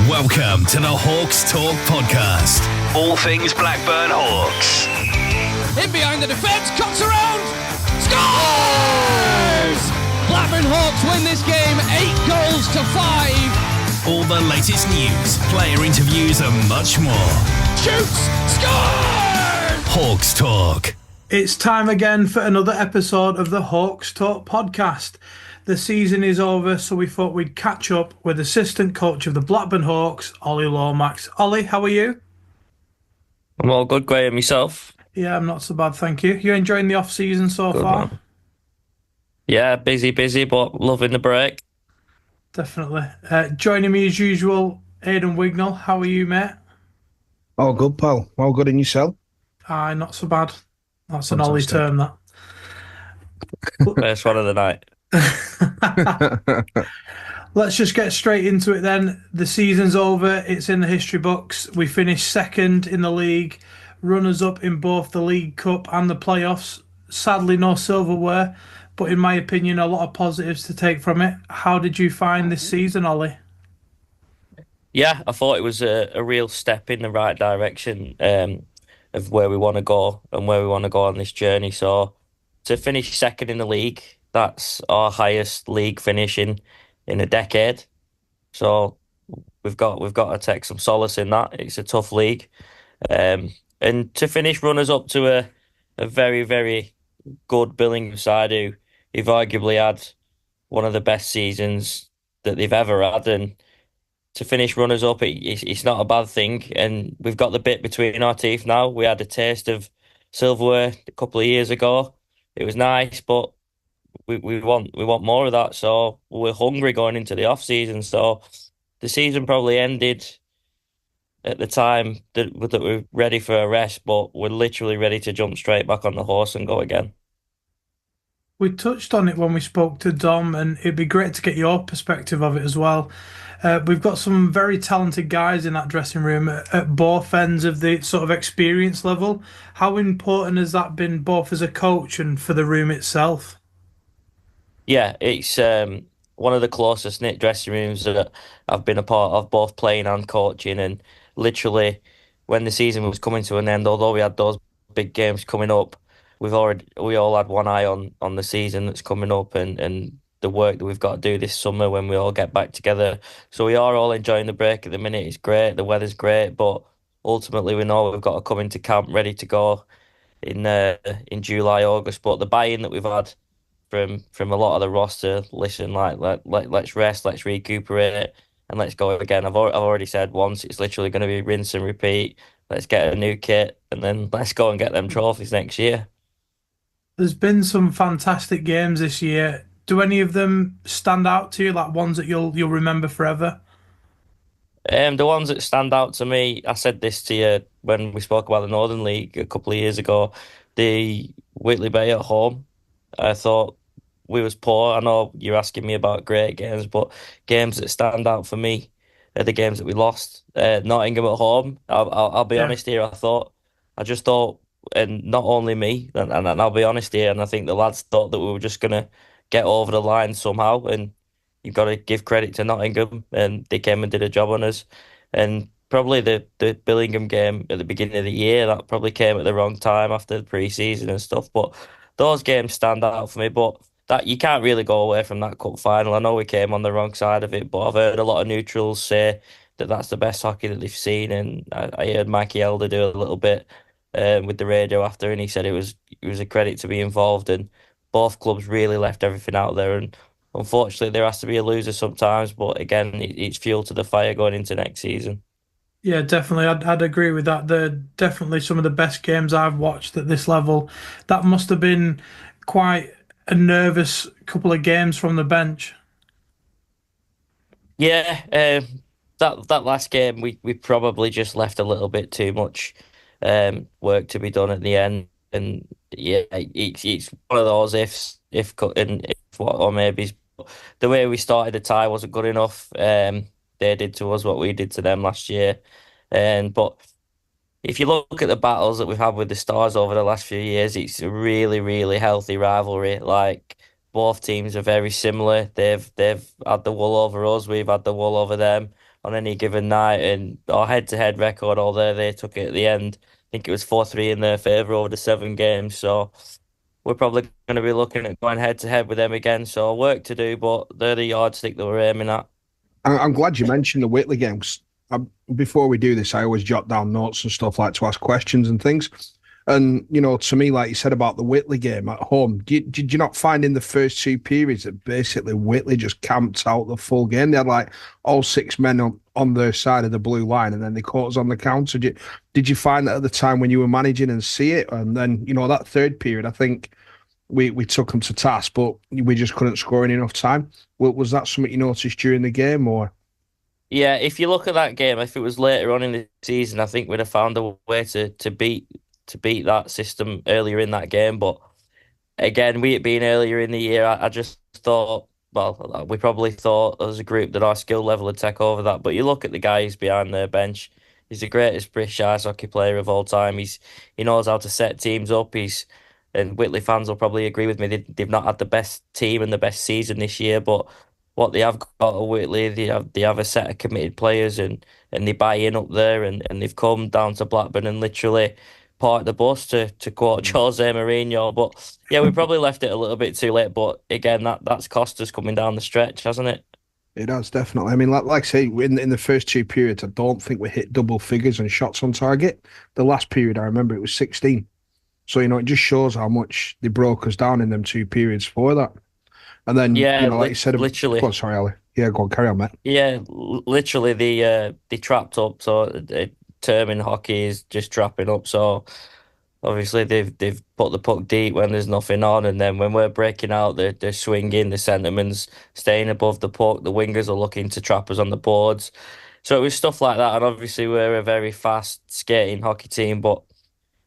Welcome to the Hawks Talk podcast. All things Blackburn Hawks. In behind the defence, cuts around, scores! Blackburn Hawks win this game 8 goals to 5. All the latest news, player interviews and much more. Shoots, scores! Hawks Talk. It's time again for another episode of the Hawks Talk podcast. The season is over, so we thought we'd catch up with Assistant Coach of the Blackburn Hawks, Ollie Lomax. Ollie, how are you? I'm all good, Graham. Yourself? Yeah, I'm not so bad, thank you. You enjoying the off-season so Good, far? man. Yeah, busy, but loving the break. Definitely. Joining me as usual, Aidan Wignall. How are you, mate? All good, pal. All good in yourself? Aye, not so bad. That's an Fantastic. Ollie term, that. First one of the night. Let's just get straight into it then. The season's over. It's in the history books. We finished second in the league, runners-up in both the League Cup and the playoffs. Sadly, no silverware, but in my opinion, a lot of positives to take from it. How did you find this season, Ollie? Yeah, I thought it was a real step in the right direction of where we want to go and where we want to go on this journey. So to finish second in the league, that's our highest league finish in a decade. So we've got to take some solace in that. It's a tough league. And to finish runners up to a very, very good Billingham side who've arguably had one of the best seasons that they've ever had, and to finish runners up, it's not a bad thing. And we've got the bit between our teeth now. We had a taste of silverware a couple of years ago. It was nice, but we want more of that. So we're hungry going into the off season. So the season probably ended at the time that we're ready for a rest, but we're literally ready to jump straight back on the horse and go again. We touched on it when we spoke to Dom, and it'd be great to get your perspective of it as well. We've got some very talented guys in that dressing room at both ends of the sort of experience level. How important has that been both as a coach and for the room itself? Yeah, it's one of the closest knit dressing rooms that I've been a part of, both playing and coaching. And literally, when the season was coming to an end, although we had those big games coming up, we all had one eye on the season that's coming up and the work that we've got to do this summer when we all get back together. So we are all enjoying the break at the minute. It's great, the weather's great, but ultimately we know we've got to come into camp ready to go in July, August. But the buy-in that we've had from a lot of the roster, listen, let's rest, let's recuperate, and let's go again. I've already said once, it's literally going to be rinse and repeat. Let's get a new kit, and then let's go and get them trophies next year. There's been some fantastic games this year. Do any of them stand out to you, like ones that you'll remember forever? The ones that stand out to me, I said this to you when we spoke about the Northern League a couple of years ago, the Whitley Bay at home. I thought we was poor. I know you're asking me about great games, but games that stand out for me are the games that we lost. Nottingham at home, I'll be honest here, I just thought, and not only me, and I'll be honest here, and I think the lads thought that we were just going to get over the line somehow, and you've got to give credit to Nottingham, and they came and did a job on us. And probably the Billingham game at the beginning of the year, that probably came at the wrong time after the pre-season and stuff, but those games stand out for me. But that you can't really go away from that cup final. I know we came on the wrong side of it, but I've heard a lot of neutrals say that that's the best hockey that they've seen, and I heard Mikey Elder do a little bit with the radio after, and he said it was a credit to be involved, and both clubs really left everything out there. And unfortunately, there has to be a loser sometimes, but again, it's fuel to the fire going into next season. Yeah, definitely. I'd agree with that. They're definitely some of the best games I've watched at this level. That must have been quite a nervous couple of games from the bench. Yeah, that last game we probably just left a little bit too much work to be done at the end, and yeah, it's one of those if what or maybe the way we started the tie wasn't good enough. They did to us what we did to them last year, but if you look at the battles that we've had with the Stars over the last few years, it's a really, really healthy rivalry. Like, both teams are very similar. They've had the wool over us. We've had the wool over them. on any given night, and our head-to-head record, although they took it at the end, I think it was 4-3 in their favour over the 7 games. So we're probably going to be looking at going head-to-head with them again. So work to do, but they're the yardstick that we're aiming at. I'm glad you mentioned the Whitley game. 'Cause before we do this, I always jot down notes and stuff like to ask questions and things. And, to me, like you said about the Whitley game at home, did you not find in the first 2 periods that basically Whitley just camped out the full game? They had like all 6 men on their side of the blue line, and then they caught us on the counter. Did you find that at the time when you were managing and see it? And then, that third period, I think we took them to task, but we just couldn't score in enough time. Was that something you noticed during the game, or? Yeah, if you look at that game, if it was later on in the season, I think we'd have found a way to beat that system earlier in that game. But again, we it being earlier in the year, I just thought, well, we probably thought as a group that our skill level would take over that. But you look at the guys behind the bench. He's the greatest British ice hockey player of all time. He knows how to set teams up. And Whitley fans will probably agree with me. They've not had the best team and the best season this year, but what they have got at Whitley, they have a set of committed players, and they buy in up there, and they've come down to Blackburn and literally parked the bus to quote Jose Mourinho. But yeah, we probably left it a little bit too late. But again, that's cost us coming down the stretch, hasn't it? It has, definitely. I mean, like I say, in the first 2 periods, I don't think we hit double figures and shots on target. The last period, I remember it was 16. So, it just shows how much they broke us down in them 2 periods for that. And then, Yeah, like you said, literally. go on, sorry, Ali. Yeah, go on, carry on, mate. Yeah, literally they trapped up. So the term in hockey is just trapping up. So obviously they've put the puck deep when there's nothing on, and then when we're breaking out, they're swinging. The centerman's staying above the puck. The wingers are looking to trap us on the boards. So it was stuff like that. And obviously we're a very fast skating hockey team, but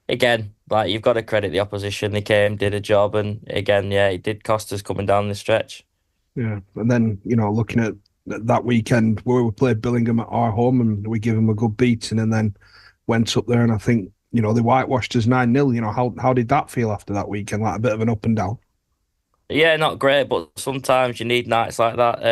again, like you've got to credit the opposition. They came, did a job, and again, yeah, it did cost us coming down the stretch. Yeah. And then, looking at that weekend where we played Billingham at our home and we give them a good beating and then went up there and I think, they whitewashed us 9-0. How did that feel after that weekend? Like a bit of an up and down. Yeah, not great, but sometimes you need nights like that.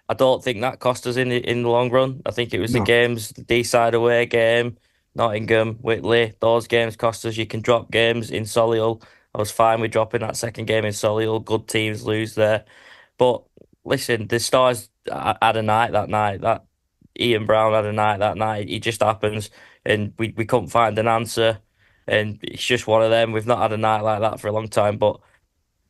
I don't think that cost us in the long run. I think it was the No. games, the D-side away game, Nottingham, Whitley. Those games cost us. You can drop games in Solihull. I was fine with dropping that second game in Solihull. Good teams lose there. But listen, the Stars had a night that night. That Ian Brown had a night that night. It just happens, and we couldn't find an answer. And it's just one of them. We've not had a night like that for a long time. But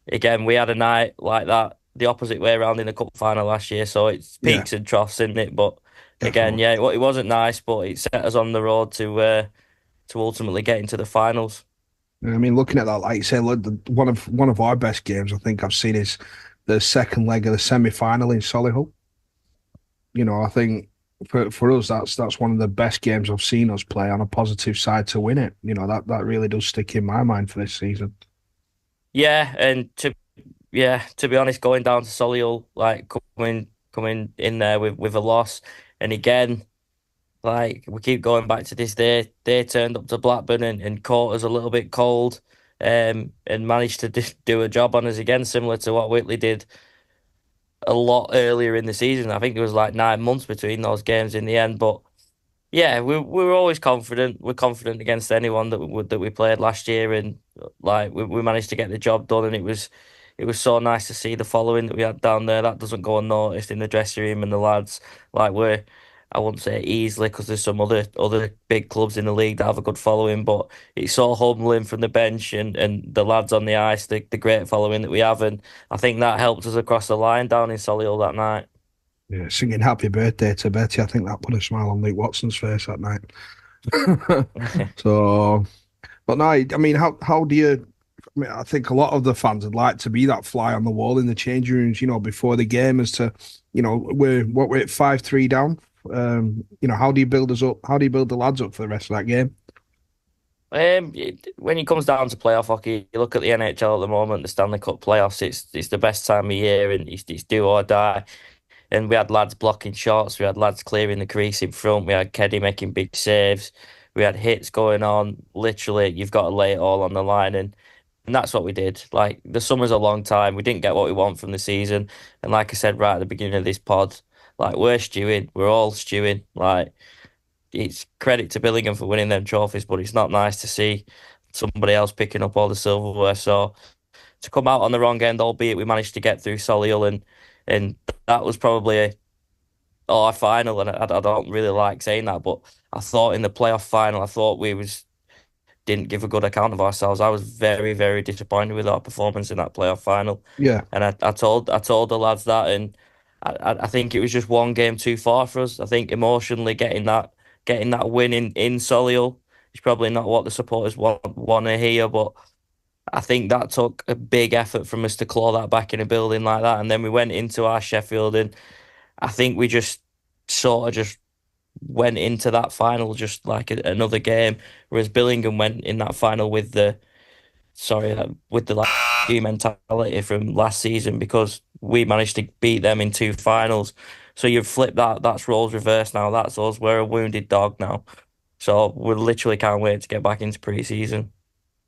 again, we had a night like that the opposite way around in the cup final last year. So it's Yeah, peaks and troughs, isn't it? But again, definitely. yeah, it wasn't nice, but it set us on the road to ultimately get into the finals. I mean, looking at that, like you say, look, one of our best games I think I've seen is the second leg of the semi-final in Solihull. I think for us that's one of the best games I've seen us play on a positive side to win it. That really does stick in my mind for this season. Yeah, and to be honest, going down to Solihull, like coming in there with a loss, and again, like we keep going back to this. They turned up to Blackburn and caught us a little bit cold, and managed to do a job on us again, similar to what Whitley did a lot earlier in the season. I think there was like 9 months between those games in the end, but. Yeah, we were always confident. We're confident against anyone that we played last year, and like we managed to get the job done. And it was so nice to see the following that we had down there. That doesn't go unnoticed in the dressing room, and the lads like we're I wouldn't say easily because there's some other big clubs in the league that have a good following, but it's so humbling from the bench and the lads on the ice, the great following that we have, and I think that helped us across the line down in Solihull that night. Yeah, singing "Happy Birthday" to Betty, I think that put a smile on Luke Watson's face that night. So, but no, I mean, how do you? I mean, I think a lot of the fans would like to be that fly on the wall in the changing rooms, before the game, as to, we're at 5-3 down. How do you build us up? How do you build the lads up for the rest of that game? When it comes down to playoff hockey, you look at the NHL at the moment, the Stanley Cup playoffs. It's the best time of year, and it's do or die. And we had lads blocking shots, we had lads clearing the crease in front, we had Keddy making big saves, we had hits going on. Literally, you've got to lay it all on the line, and that's what we did. Like the summer's a long time. We didn't get what we want from the season, and like I said right at the beginning of this pod, Like we're stewing, we're all stewing. Like it's credit to Billingham for winning them trophies, but it's not nice to see somebody else picking up all the silverware. So to come out on the wrong end, albeit we managed to get through Solihull, and that was probably our final, and I don't really like saying that, but I thought in the playoff final, I thought we was didn't give a good account of ourselves. I was very, very disappointed with our performance in that playoff final, Yeah. and I told the lads that, and I think it was just one game too far for us. I think emotionally getting that win in Solihull is probably not what the supporters want to hear, but I think that took a big effort from us to claw that back in a building like that, and then we went into our Sheffield, and I think we just sort of just went into that final just like another game, whereas Billingham went in that final with with the like mentality from last season because we managed to beat them in two finals. So you've flipped that. That's roles reversed now. That's us. We're a wounded dog now. So we literally can't wait to get back into pre-season.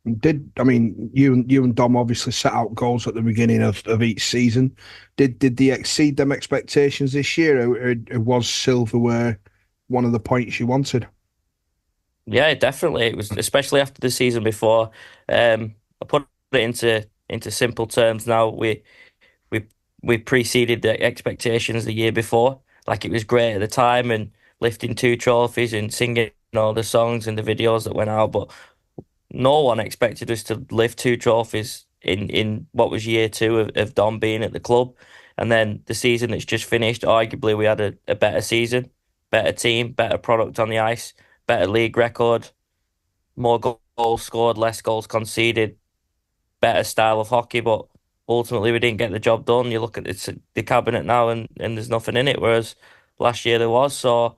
You and Dom obviously set out goals at the beginning of each season. Did they exceed them expectations this year, or was silverware one of the points you wanted? Yeah, definitely. It was especially after the season before. I put it into simple terms now. We we preceded the expectations the year before. Like it was great at the time and lifting two trophies and singing all the songs and the videos that went out, but no one expected us to lift two trophies in what was year two of Dom being at the club. And then the season that's just finished, arguably we had a better season, better team, better product on the ice, better league record, more goals scored, less goals conceded, better style of hockey, but ultimately we didn't get the job done. You look at the cabinet now and there's nothing in it, whereas last year there was. So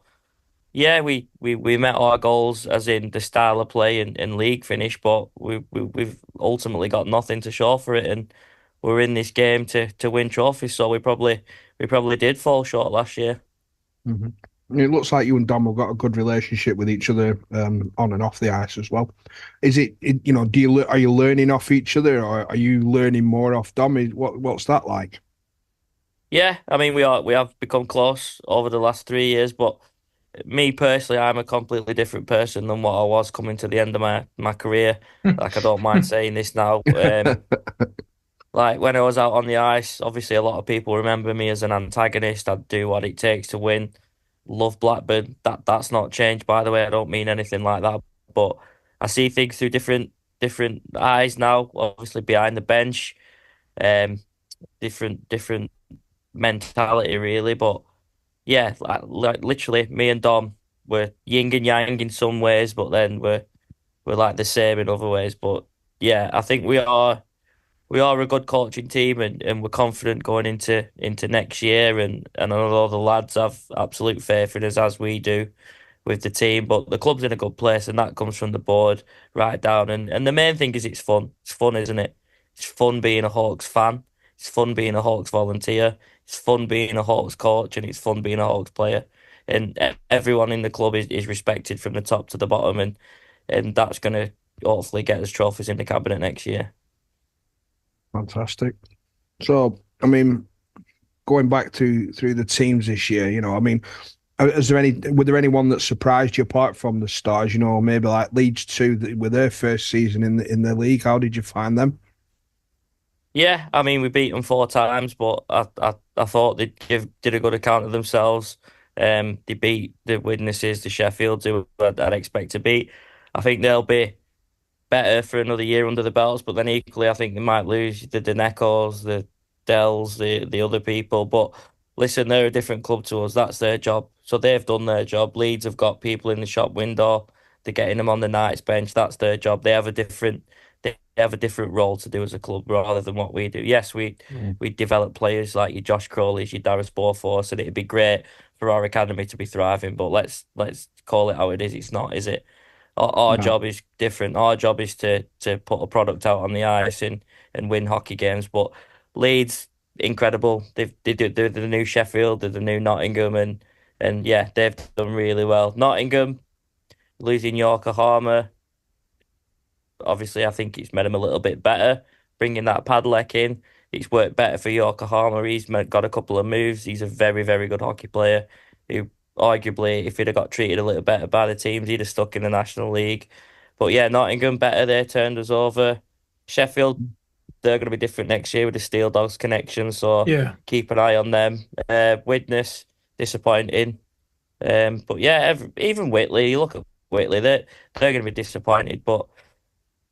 yeah, we met our goals as in the style of play and league finish, but we've ultimately got nothing to show for it, and we're in this game to win trophies. So we probably did fall short last year. hmm It looks like you and Dom have got a good relationship with each other, on and off the ice as well. Are you learning off each other, or are you learning more off Dom? What's that like? Yeah, I mean we have become close over the last 3 years, but me personally, I'm a completely different person than what I was coming to the end of my career. Like I don't mind saying this now. Like when I was out on the ice, obviously a lot of people remember me as an antagonist. I'd do what it takes to win. Love Blackburn. That's not changed, by the way. I don't mean anything like that. But I see things through different eyes now. Obviously behind the bench, um, different mentality really. But yeah, like literally, me and Dom were yin and yang in some ways, but then we're like the same in other ways. But yeah, I think we are a good coaching team, and we're confident going into next year, and I know the lads have absolute faith in us as we do with the team. But the club's in a good place, and that comes from the board right down. And the main thing is it's fun. It's fun, isn't it? It's fun being a Hawks fan. It's fun being a Hawks volunteer. It's fun being a Hawks coach, and it's fun being a Hawks player. And everyone in the club is respected from the top to the bottom, and that's going to hopefully get us trophies in the cabinet next year. Fantastic. So, I mean, going back to through the teams this year, were there anyone that surprised you apart from the stars? Maybe like Leeds too, that were their first season in the league. How did you find them? Yeah, I mean we beat them 4 times, but I thought did a good account of themselves. They beat the Witnesses, the Sheffields, who I'd expect to beat. I think they'll be better for another year under the belts, but then equally I think they might lose the Denecos, the Dells, the other people. But listen, they're a different club to us. That's their job. So they've done their job. Leeds have got people in the shop window. They're getting them on the night's bench. That's their job. They have a different role to do as a club rather than what we do. Yes, we develop players like your Josh Crawleys, your Darius Borforce, and it'd be great for our academy to be thriving. But let's call it how it is. It's not, is it? Our No. job is different. Our job is to put a product out on the ice and win hockey games. But Leeds, incredible. They're the new Sheffield, they're the new Nottingham, and yeah, they've done really well. Nottingham losing Yorker Harmer, obviously, I think it's made them a little bit better. Bringing that Padlek in, it's worked better for Yokohama. Got a couple of moves. He's a very, very good hockey player who arguably, if he'd have got treated a little better by the teams, he'd have stuck in the National League. But yeah, Nottingham better. They turned us over. Sheffield, they're going to be different next year with the Steel Dogs connection, so Yeah. keep an eye on them. Widnes, disappointing. But yeah, even Whitley, you look at Whitley, they're going to be disappointed, but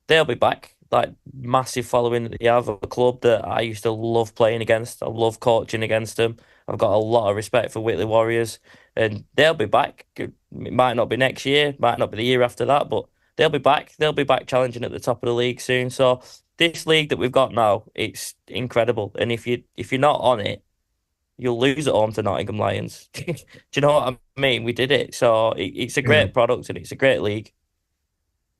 they'll be back. Like massive following that they have, a club that I used to love playing against. I love coaching against them. I've got a lot of respect for Whitley Warriors, and they'll be back. It might not be next year, might not be the year after that, but they'll be back. They'll be back challenging at the top of the league soon. So this league that we've got now, it's incredible. And if you're not on it, you'll lose at home to Nottingham Lions. Do you know what I mean? We did it. So it's a Yeah. great product and it's a great league.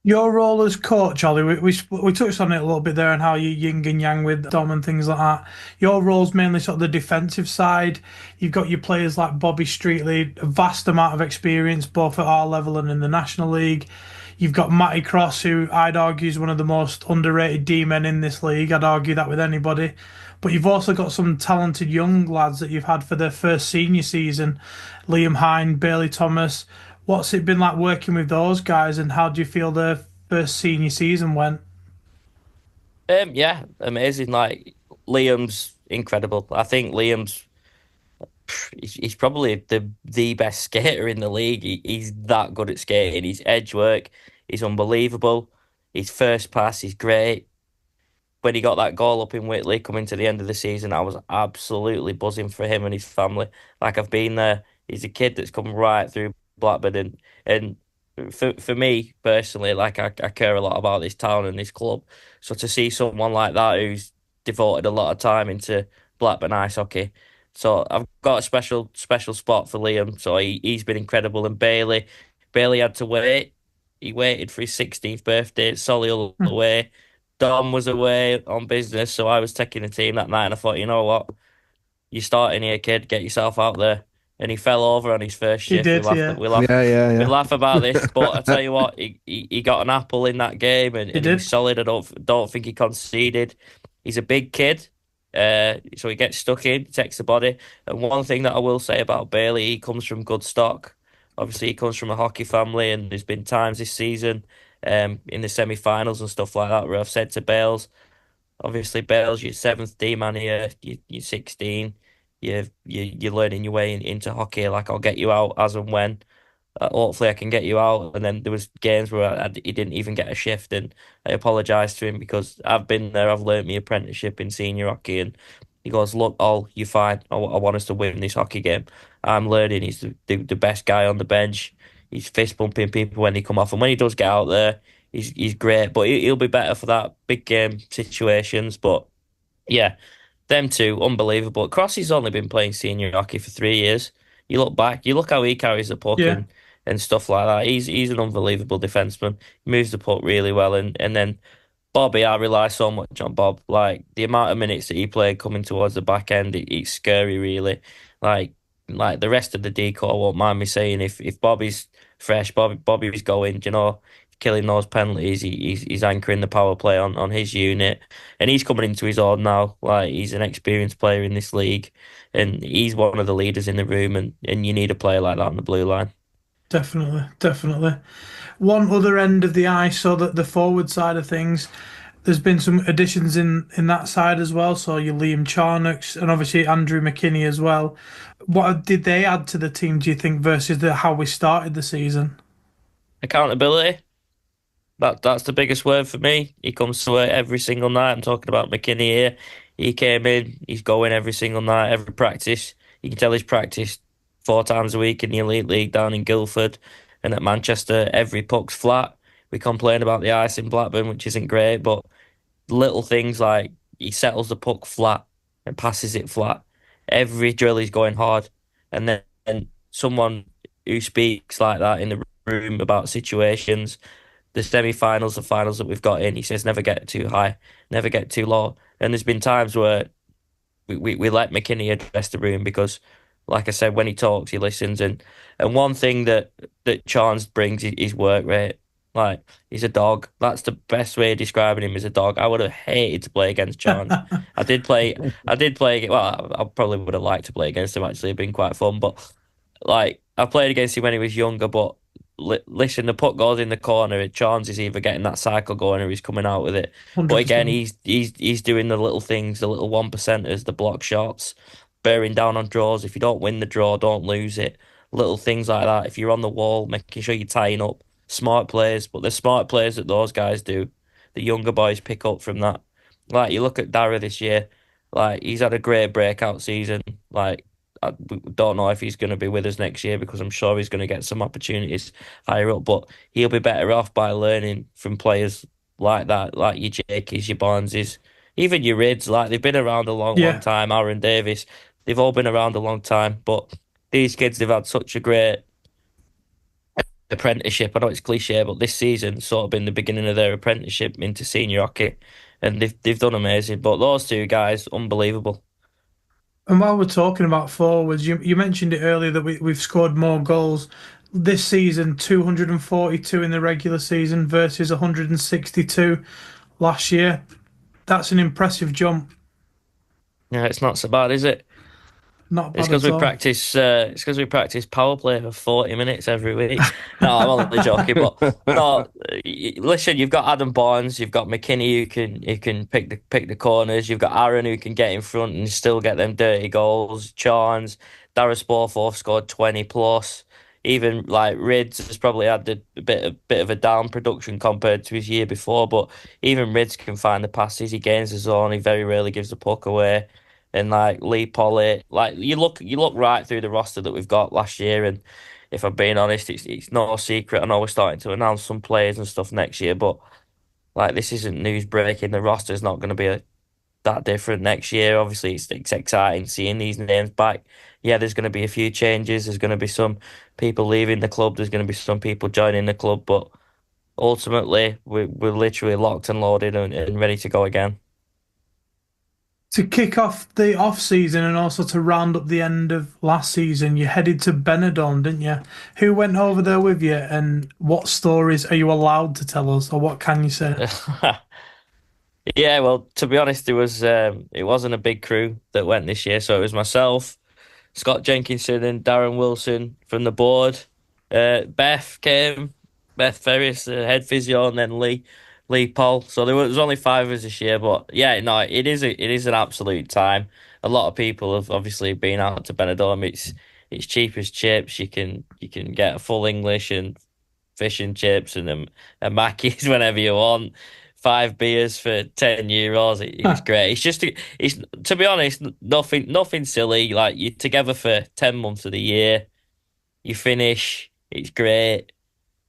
Your role as coach, Ollie, we touched on it a little bit there and how you yin and yang with Dom and things like that. Your role's mainly sort of the defensive side. You've got your players like Bobby Streetley, a vast amount of experience both at our level and in the National League. You've got Matty Cross, who I'd argue is one of the most underrated D-men in this league. I'd argue that with anybody. But you've also got some talented young lads that you've had for their first senior season. Liam Hine, Bailey Thomas. What's it been like working with those guys, and how do you feel their first senior season went? Yeah, amazing. Like Liam's incredible. I think he's probably the best skater in the league. He's that good at skating. His edge work is unbelievable. His first pass is great. When he got that goal up in Whitley coming to the end of the season, I was absolutely buzzing for him and his family. Like I've been there. He's a kid that's come right through Blackburn and for me personally, like I care a lot about this town and this club. So to see someone like that who's devoted a lot of time into Blackburn ice hockey. So I've got a special spot for Liam. So he's been incredible. And Bailey had to wait. He waited for his 16th birthday. Solihull away. Dom was away on business, so I was taking the team that night, and I thought, you know what, you're starting here, kid. Get yourself out there. And he fell over on his first He shift. did, yeah. Yeah, yeah, We yeah. laugh about this, but I tell you what, he got an apple in that game, and, He and he was did. solid. I don't think he conceded. He's a big kid, so he gets stuck in, takes the body. And one thing that I will say about Bailey, he comes from good stock. Obviously, he comes from a hockey family, and there's been times this season, in the semi-finals and stuff like that, where I've said to Bales, obviously, Bales, you're seventh D man here. You're 16. You're learning your way into hockey. Like I'll get you out as and when. Hopefully, I can get you out. And then there was games where he didn't even get a shift, and I apologised to him because I've been there. I've learnt my apprenticeship in senior hockey, and he goes, "Look, all you're fine. I want us to win this hockey game. I'm learning. He's the best guy on the bench. He's fist bumping people when they come off, and when he does get out there, he's great. But he'll be better for that big game situations. But yeah." Them two, unbelievable. Crossy's only been playing senior hockey for 3 years. You look back, you look how he carries the puck Yeah, and stuff like that. He's an unbelievable defenseman. He moves the puck really well, and then Bobby, I rely so much on Bob. Like the amount of minutes that he played coming towards the back end, it's scary, really. Like like the rest of the decor won't mind me saying if Bobby's fresh, Bobby's going, killing those penalties. He's anchoring the power play on his unit, and he's coming into his own now. Like he's an experienced player in this league, and he's one of the leaders in the room. And you need a player like that on the blue line. definitely, definitely. One other end of the ice, so that the forward side of things, there's been some additions in that side as well. So your Liam Charnocks and obviously Andrew McKinney as well. What did they add to the team, do you think, versus how we started the season? Accountability. That's the biggest word for me. He comes to work every single night. I'm talking about McKinney here. He came in. He's going every single night, every practice. You can tell he's practiced 4 times a week in the Elite League down in Guildford and at Manchester. Every puck's flat. We complain about the ice in Blackburn, which isn't great, but little things like he settles the puck flat and passes it flat. Every drill he's going hard, and then someone who speaks like that in the room about situations, the semi-finals, the finals that we've got in, he says never get too high, never get too low. And there's been times where we let McKinney address the room because, like I said, when he talks, he listens. And one thing that Chance brings is work rate. Like, he's a dog. That's the best way of describing him as a dog. I would have hated to play against Chance. I did play. Well, I probably would have liked to play against him. Actually, it'd been quite fun. But like, I played against him when he was younger. But listen, the puck goes in the corner. Chance is either getting that cycle going or he's coming out with it. But again, 100%. he's doing the little things, the little 1%ers, the block shots, bearing down on draws. If you don't win the draw, don't lose it. Little things like that. If you're on the wall, making sure you're tying up. Smart plays, but the smart plays that those guys do, the younger boys pick up from that. Like, you look at Dara this year, like, he's had a great breakout season. Like, we don't know if he's going to be with us next year because I'm sure he's going to get some opportunities higher up, but he'll be better off by learning from players like that, like your Jakeys, your Barneses, even your Rids. Like, they've been around a long, long Yeah. time. Aaron Davis, they've all been around a long time, but these kids, they've had such a great apprenticeship. I know it's cliche, but this season sort of been the beginning of their apprenticeship into senior hockey, and they've done amazing. But those two guys, unbelievable. And while we're talking about forwards, you mentioned it earlier that we've scored more goals this season, 242 in the regular season versus 162 last year. That's an impressive jump. Yeah, it's not so bad, is it? Not It's bad because at we all. practice. It's because we practice power play for 40 minutes every week. No, I'm only joking. But no, listen. You've got Adam Barnes. You've got McKinney who can pick the corners. You've got Aaron who can get in front and still get them dirty goals. Charns, Darius Borforth scored 20 plus. Even like Rids has probably had a bit of a down production compared to his year before. But even Rids can find the passes. He gains the zone. He very rarely gives the puck away. And like Lee Pollitt, like you look right through the roster that we've got last year, and if I'm being honest, it's no secret. I know we're starting to announce some players and stuff next year, but like, this isn't news breaking. The roster's not going to be that different next year. Obviously, it's exciting seeing these names back. Yeah, there's going to be a few changes. There's going to be some people leaving the club. There's going to be some people joining the club, but ultimately, we're literally locked and loaded and ready to go again. To kick off the off season and also to round up the end of last season, you headed to Benidorm, didn't you? Who went over there with you, and what stories are you allowed to tell us, or what can you say? Yeah, well, to be honest, it wasn't a big crew that went this year, so it was myself, Scott Jenkinson, and Darren Wilson from the board. Beth came, Beth Ferris, head physio, and then Lee Paul. So there was only five of us this year, but yeah, no, it is an absolute time. A lot of people have obviously been out to Benidorm. It's cheap as chips. You can get a full English and fish and chips and Mackey's whenever you want. Five beers for €10. It's great. It's to be honest, nothing silly. Like, you're together for 10 months of the year. You finish. It's great.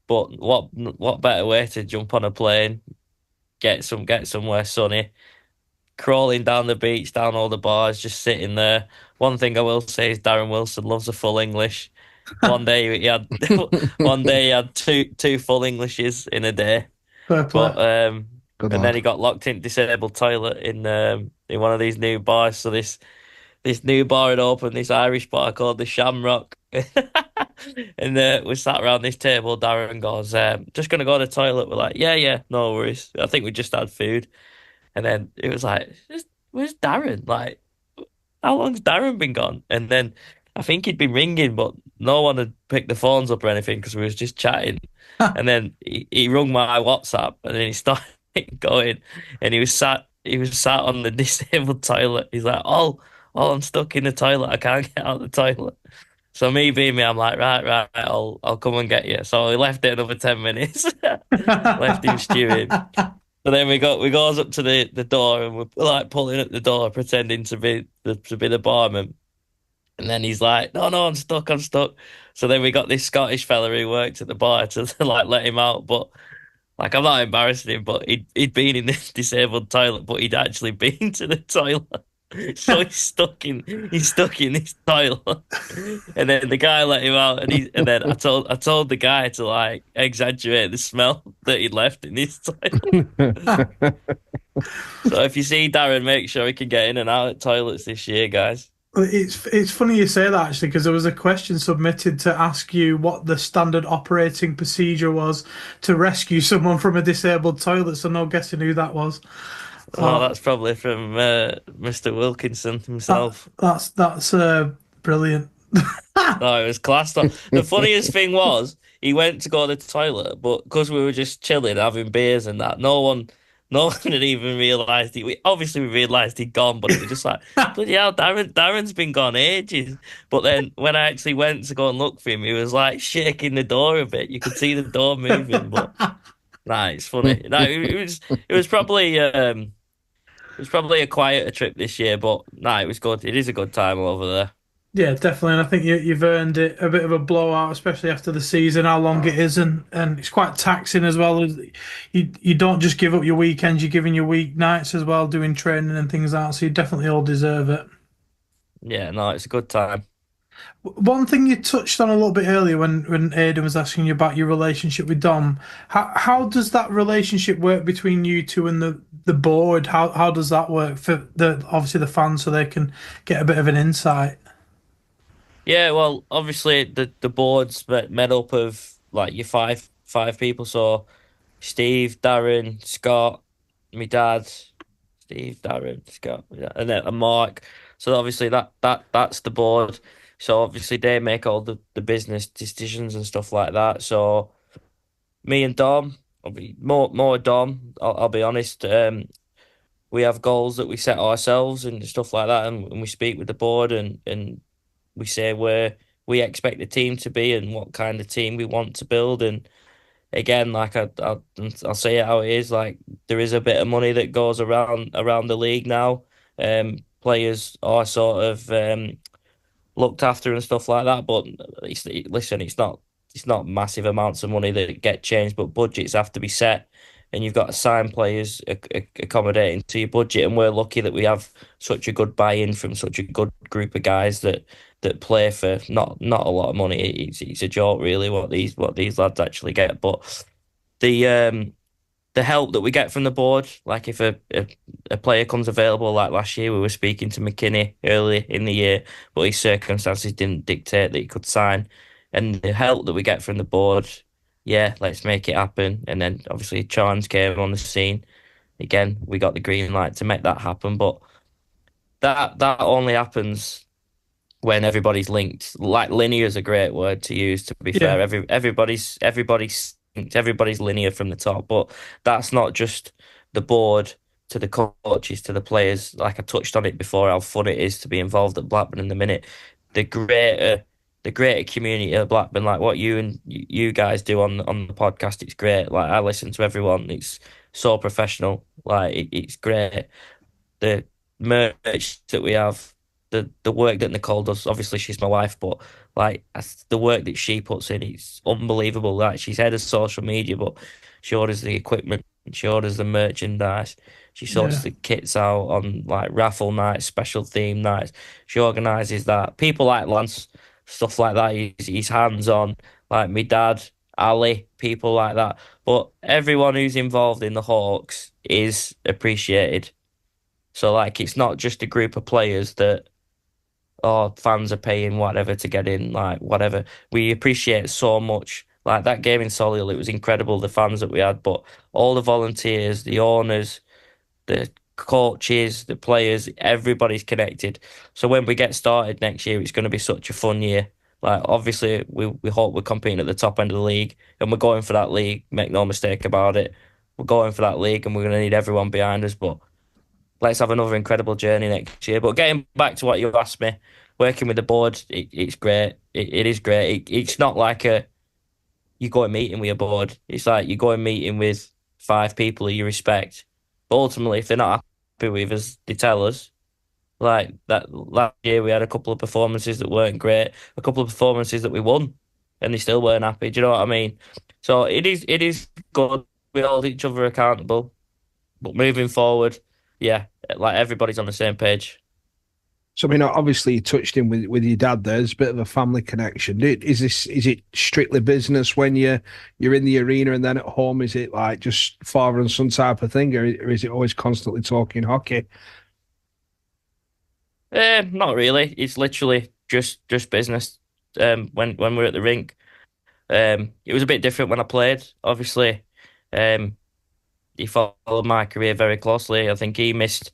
But what better way to jump on a plane, get somewhere sunny, crawling down the beach, down all the bars, just sitting there. One thing I will say is Darren Wilson loves a full English. One day he had one day he had two full Englishes in a day. Fair play. But Good and then lad. he got locked in disabled toilet in one of these new bars. So this new bar had opened, this Irish bar called the Shamrock. And we sat around this table. Darren goes, just gonna go to the toilet. We're like, yeah, yeah, no worries. I think we just had food. And then it was like, where's Darren? Like, how long's Darren been gone? And then I think he'd been ringing, but no one had picked the phones up or anything because we was just chatting. And then he rung my WhatsApp, and then he started going, and he was sat on the disabled toilet. He's like, oh, I'm stuck in the toilet. I can't get out of the toilet. So me being me, I'm like, right, I'll come and get you. So he left it another 10 minutes, left him stewing. So then we goes up to the door, and we're like pulling at the door, pretending to be the barman. And then he's like, no, I'm stuck. So then we got this Scottish fella who worked at the bar to like let him out. But like, I'm not embarrassing him, but he'd been in this disabled toilet, but he'd actually been to the toilet. So he's stuck in this toilet. And then the guy let him out, and then I told the guy to like exaggerate the smell that he'd left in his toilet. So if you see Darren, make sure he can get in and out of toilets this year, guys. It's funny you say that actually, because there was a question submitted to ask you what the standard operating procedure was to rescue someone from a disabled toilet. So no guessing who that was. Oh, Oh, that's probably from Mr. Wilkinson that himself. that's brilliant. No, it was class. The funniest thing was he went to go to the toilet, but because we were just chilling, having beers and that, no one had even realised he. Obviously, we realised he'd gone, but it was just like, bloody hell, Darren's been gone ages. But then when I actually went to go and look for him, he was like shaking the door a bit. You could see the door moving, but nah, it's funny. No, it was probably it was probably a quieter trip this year, but nah, it was good. It is a good time over there. Yeah, definitely. And I think you've earned it a bit of a blowout, especially after the season, how long it is, and it's quite taxing as well. You don't just give up your weekends, you're giving your weeknights as well, doing training and things like that. So you definitely all deserve it. Yeah, no, it's a good time. One thing you touched on a little bit earlier when Aidan was asking you about your relationship with Dom, how does that relationship work between you two and the board? How does that work for the obviously the fans so they can get a bit of an insight? Yeah, well, obviously the board's made up of like your five people. So Steve, Darren, Scott, my dad, Steve, Darren, Scott, yeah, and then and Mark. So obviously that's the board. So obviously they make all the business decisions and stuff like that. So me and Dom, I'll be more Dom. I'll be honest. We have goals that we set ourselves and stuff like that, and we speak with the board and we say where we expect the team to be and what kind of team we want to build. And again, like I'll say it how it is. Like there is a bit of money that goes around the league now. Players are sort of looked after and stuff like that. But listen, it's not massive amounts of money that get changed, but budgets have to be set, and you've got to sign players accommodating to your budget. And we're lucky that we have such a good buy-in from such a good group of guys that play for not a lot of money. It's a joke really what these lads actually get, but the help that we get from the board, like if a player comes available, like last year we were speaking to McKinney early in the year, but his circumstances didn't dictate that he could sign. And the help that we get from the board, yeah, let's make it happen. And then obviously Chance came on the scene. Again, we got the green light to make that happen, but that only happens when everybody's linked. Like linear is a great word to use, to be Yeah, fair. Everybody's synced, everybody's linear from the top, but that's not just the board to the coaches to the players. Like I touched on it before, how fun it is to be involved at Blackburn in the minute. The greater the greater community at Blackburn, like what you guys do on the podcast, it's great. Like I listen to everyone, it's so professional. Like it's great the merch that we have, the work that Nicole does. Obviously, she's my wife, but like the work that she puts in, it's unbelievable. Like she's head of social media, but she orders the equipment, she orders the merchandise, she sorts yeah, the kits out on like raffle nights, special theme nights. She organises that. People like Lance, stuff like that. He's hands on. Like my dad, Ali, people like that. But everyone who's involved in the Hawks is appreciated. So like it's not just a group of players that fans are paying whatever to get in, like whatever. We appreciate so much. Like that game in Solihull, it was incredible, the fans that we had, but all the volunteers, the owners, the coaches, the players, everybody's connected. So when we get started next year, it's going to be such a fun year. Like obviously we hope we're competing at the top end of the league and we're going for that league, make no mistake about it. We're going for that league and we're going to need everyone behind us, but let's have another incredible journey next year. But getting back to what you asked me, working with the board, it's great. It is great. It's not like you go and meeting with a board. It's like you go and meeting with five people who you respect. But ultimately, if they're not happy with us, they tell us. Like that last year, we had a couple of performances that weren't great, a couple of performances that we won, and they still weren't happy. Do you know what I mean? So it is good. We hold each other accountable. But moving forward, yeah, like everybody's on the same page. So I mean, obviously you touched in with your dad. There's a bit of a family connection. Is it strictly business when you're in the arena, and then at home is it like just father and son type of thing, or is it always constantly talking hockey? Not really. It's literally just business. When we're at the rink, it was a bit different when I played. Obviously, um, he followed my career very closely. I think he missed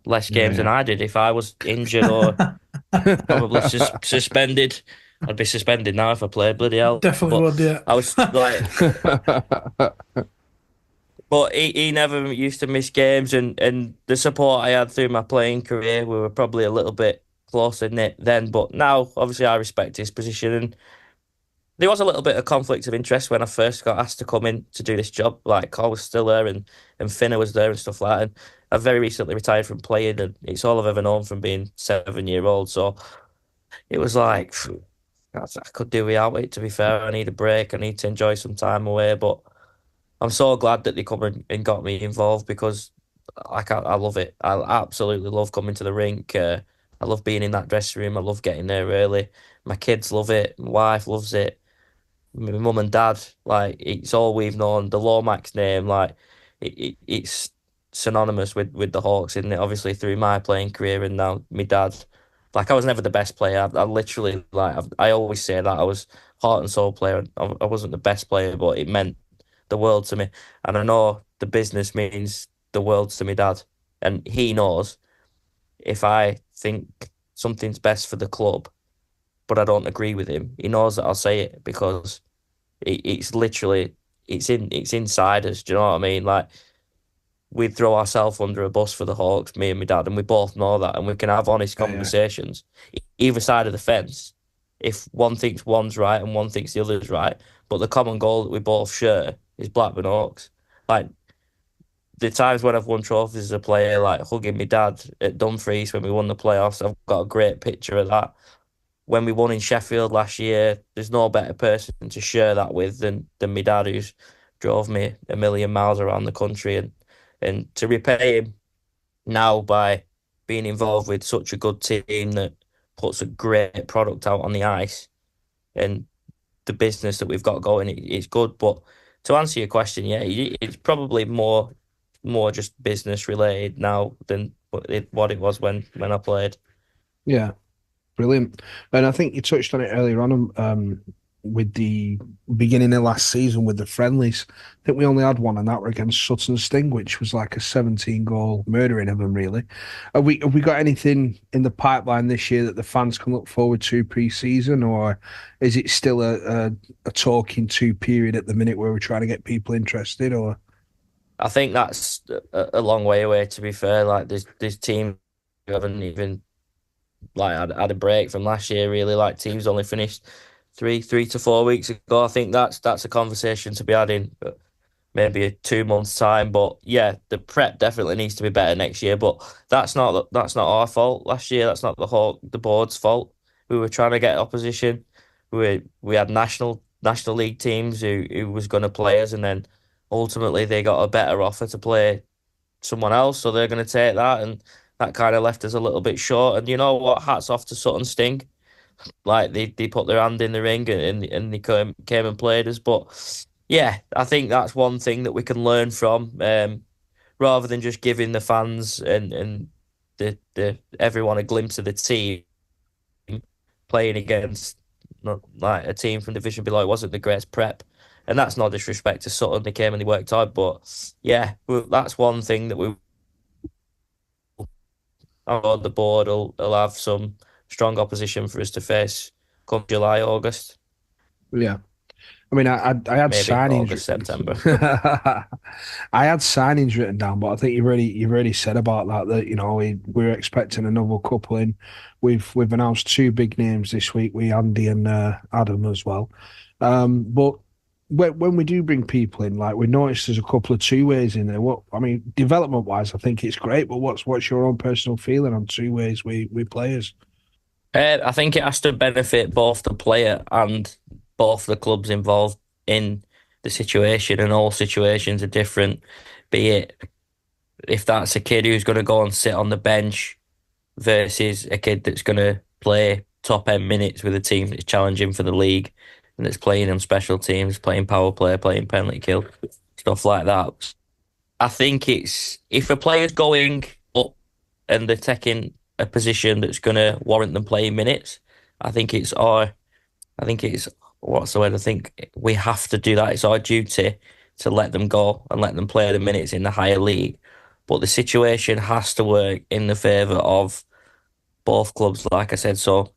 less games than Yeah, I did. If I was injured or probably suspended, I'd be suspended now if I played. Bloody hell! Definitely But would, yeah. I was like, but he never used to miss games, and the support I had through my playing career, we were probably a little bit closer knit then. But now, obviously, I respect his position, and there was a little bit of conflict of interest when I first got asked to come in to do this job. Like Carl was still there, and Finner was there and stuff like that. And I've very recently retired from playing, and it's all I've ever known from being 7 year old. So it was like I could do without it. To be fair, I need a break. I need to enjoy some time away. But I'm so glad that they come and got me involved because I love it. I absolutely love coming to the rink. I love being in that dressing room. I love getting there early. My kids love it. My wife loves it. My mum and dad, like it's all we've known. The Lomax name, like it's synonymous with the Hawks, isn't it? Obviously through my playing career and now my dad. Like I was never the best player. I literally I always say that I was heart and soul player. I wasn't the best player, but it meant the world to me. And I know the business means the world to my dad, and he knows if I think something's best for the club, but I don't agree with him. He knows that I'll say it because it's literally it's inside us. Do you know what I mean? Like we'd throw ourselves under a bus for the Hawks, me and my dad, and we both know that, and we can have honest yeah, conversations either side of the fence. If one thinks one's right and one thinks the other's right, but the common goal that we both share is Blackburn Hawks. Like the times when I've won trophies as a player, like hugging my dad at Dumfries when we won the playoffs, I've got a great picture of that when we won in Sheffield last year, there's no better person to share that with than my dad, who's drove me a million miles around the country, and to repay him now by being involved with such a good team that puts a great product out on the ice and the business that we've got going, it's good. But to answer your question, yeah, it's probably more just business related now than what it was when I played. yeah. Brilliant. And I think you touched on it earlier on with the beginning of last season with the friendlies. I think we only had one, and that were against Sutton Sting, which was like a 17-goal murdering of them, really. Have we got anything in the pipeline this year that the fans can look forward to pre-season, or is it still a talking to period at the minute where we're trying to get people interested? Or I think that's a long way away. To be fair, like there's teams who haven't even like had a break from last year. Really, like teams only finished three to 4 weeks ago. I think that's a conversation to be had in maybe a 2 months time. But yeah, the prep definitely needs to be better next year. But that's not our fault. Last year, that's not the board's fault. We were trying to get opposition. We had national league teams who was going to play us, and then ultimately they got a better offer to play someone else, so they're going to take that, and that kind of left us a little bit short. And you know what? Hats off to Sutton Sting. Like they put their hand in the ring and they came and played us. But yeah, I think that's one thing that we can learn from, rather than just giving the fans and the everyone a glimpse of the team playing against not like a team from division below. It wasn't the greatest prep. And that's no disrespect to Sutton. They came and they worked hard. But yeah, that's one thing that we on the board will have some strong opposition for us to face come July, August, yeah. I mean, I had maybe signings. August, September. I had signings written down, but I think you've already said about that we're expecting another couple in. We've announced two big names this week, we Andy and Adam as well. But when we do bring people in, like we noticed there's a couple of two ways in there. What I mean, development wise, I think it's great. But what's your own personal feeling on two ways we players? I think it has to benefit both the player and both the clubs involved in the situation, and all situations are different. Be it if that's a kid who's going to go and sit on the bench versus a kid that's going to play top end minutes with a team that's challenging for the league and that's playing on special teams, playing power play, playing penalty kill, stuff like that. I think it's if a player's going up and they're taking a position that's going to warrant them playing minutes. I think it's our, I think it's what's the word? I think we have to do that. It's our duty to let them go and let them play the minutes in the higher league. But the situation has to work in the favour of both clubs, like I said. So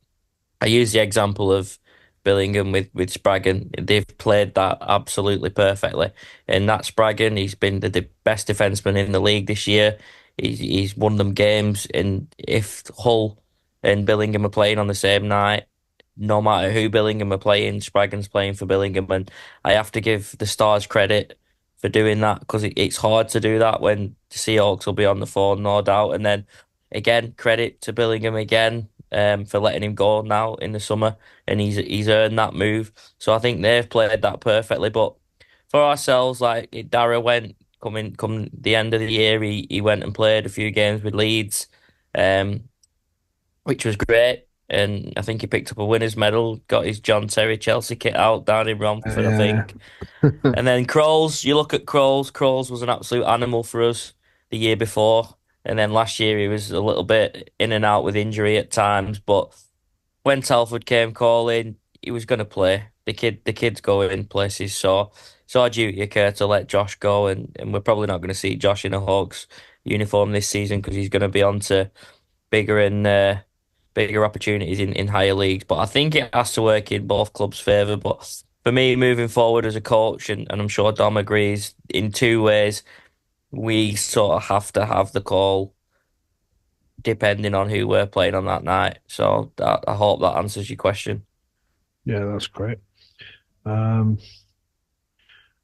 I use the example of Billingham with Spraggan. They've played that absolutely perfectly. And that Spraggan, he's been the best defenseman in the league this year. He's won them games. And if Hull and Billingham are playing on the same night, no matter who Billingham are playing, Spraggan's playing for Billingham. And I have to give the Stars credit for doing that because it's hard to do that when the Seahawks will be on the phone, no doubt. And then again, credit to Billingham again for letting him go now in the summer, and he's earned that move. So I think they've played that perfectly. But for ourselves, like Dara went come the end of the year, he went and played a few games with Leeds, um, which was great. And I think he picked up a winner's medal, got his John Terry Chelsea kit out down in Romford, I Yeah, think. And then Krols, you look at Krols. Krols was an absolute animal for us the year before. And then last year he was a little bit in and out with injury at times. But when Telford came calling, he was going to play. The kid's going places. So it's our duty of care to let Josh go. And we're probably not going to see Josh in a Hawks uniform this season because he's going to be on to bigger and bigger opportunities in higher leagues. But I think it has to work in both clubs' favour. But for me, moving forward as a coach, and I'm sure Dom agrees, in two ways, we sort of have to have the call depending on who we're playing on that night. So I hope that answers your question. yeah, that's great. Um,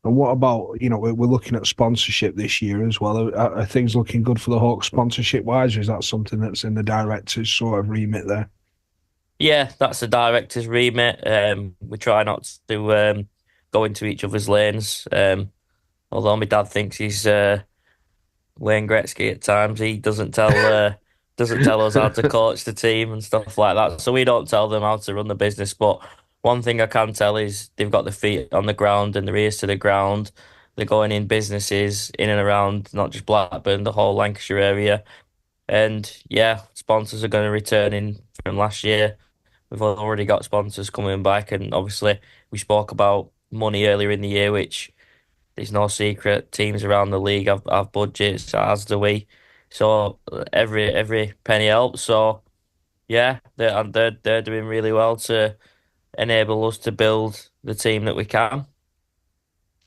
and what about, we're looking at sponsorship this year as well. Are things looking good for the Hawks sponsorship wise, or is that something that's in the director's sort of remit there? Yeah, that's the director's remit. We try not to go into each other's lanes. Although my dad thinks he's Wayne Gretzky at times. He doesn't tell us how to coach the team and stuff like that. So we don't tell them how to run the business. But one thing I can tell is they've got their feet on the ground and their ears to the ground. They're going in businesses in and around not just Blackburn, the whole Lancashire area. And yeah, sponsors are going to return in from last year. We've already got sponsors coming back, and obviously we spoke about money earlier in the year, which it's no secret. Teams around the league have budgets, as do we. So every penny helps. So yeah, they're doing really well to enable us to build the team that we can.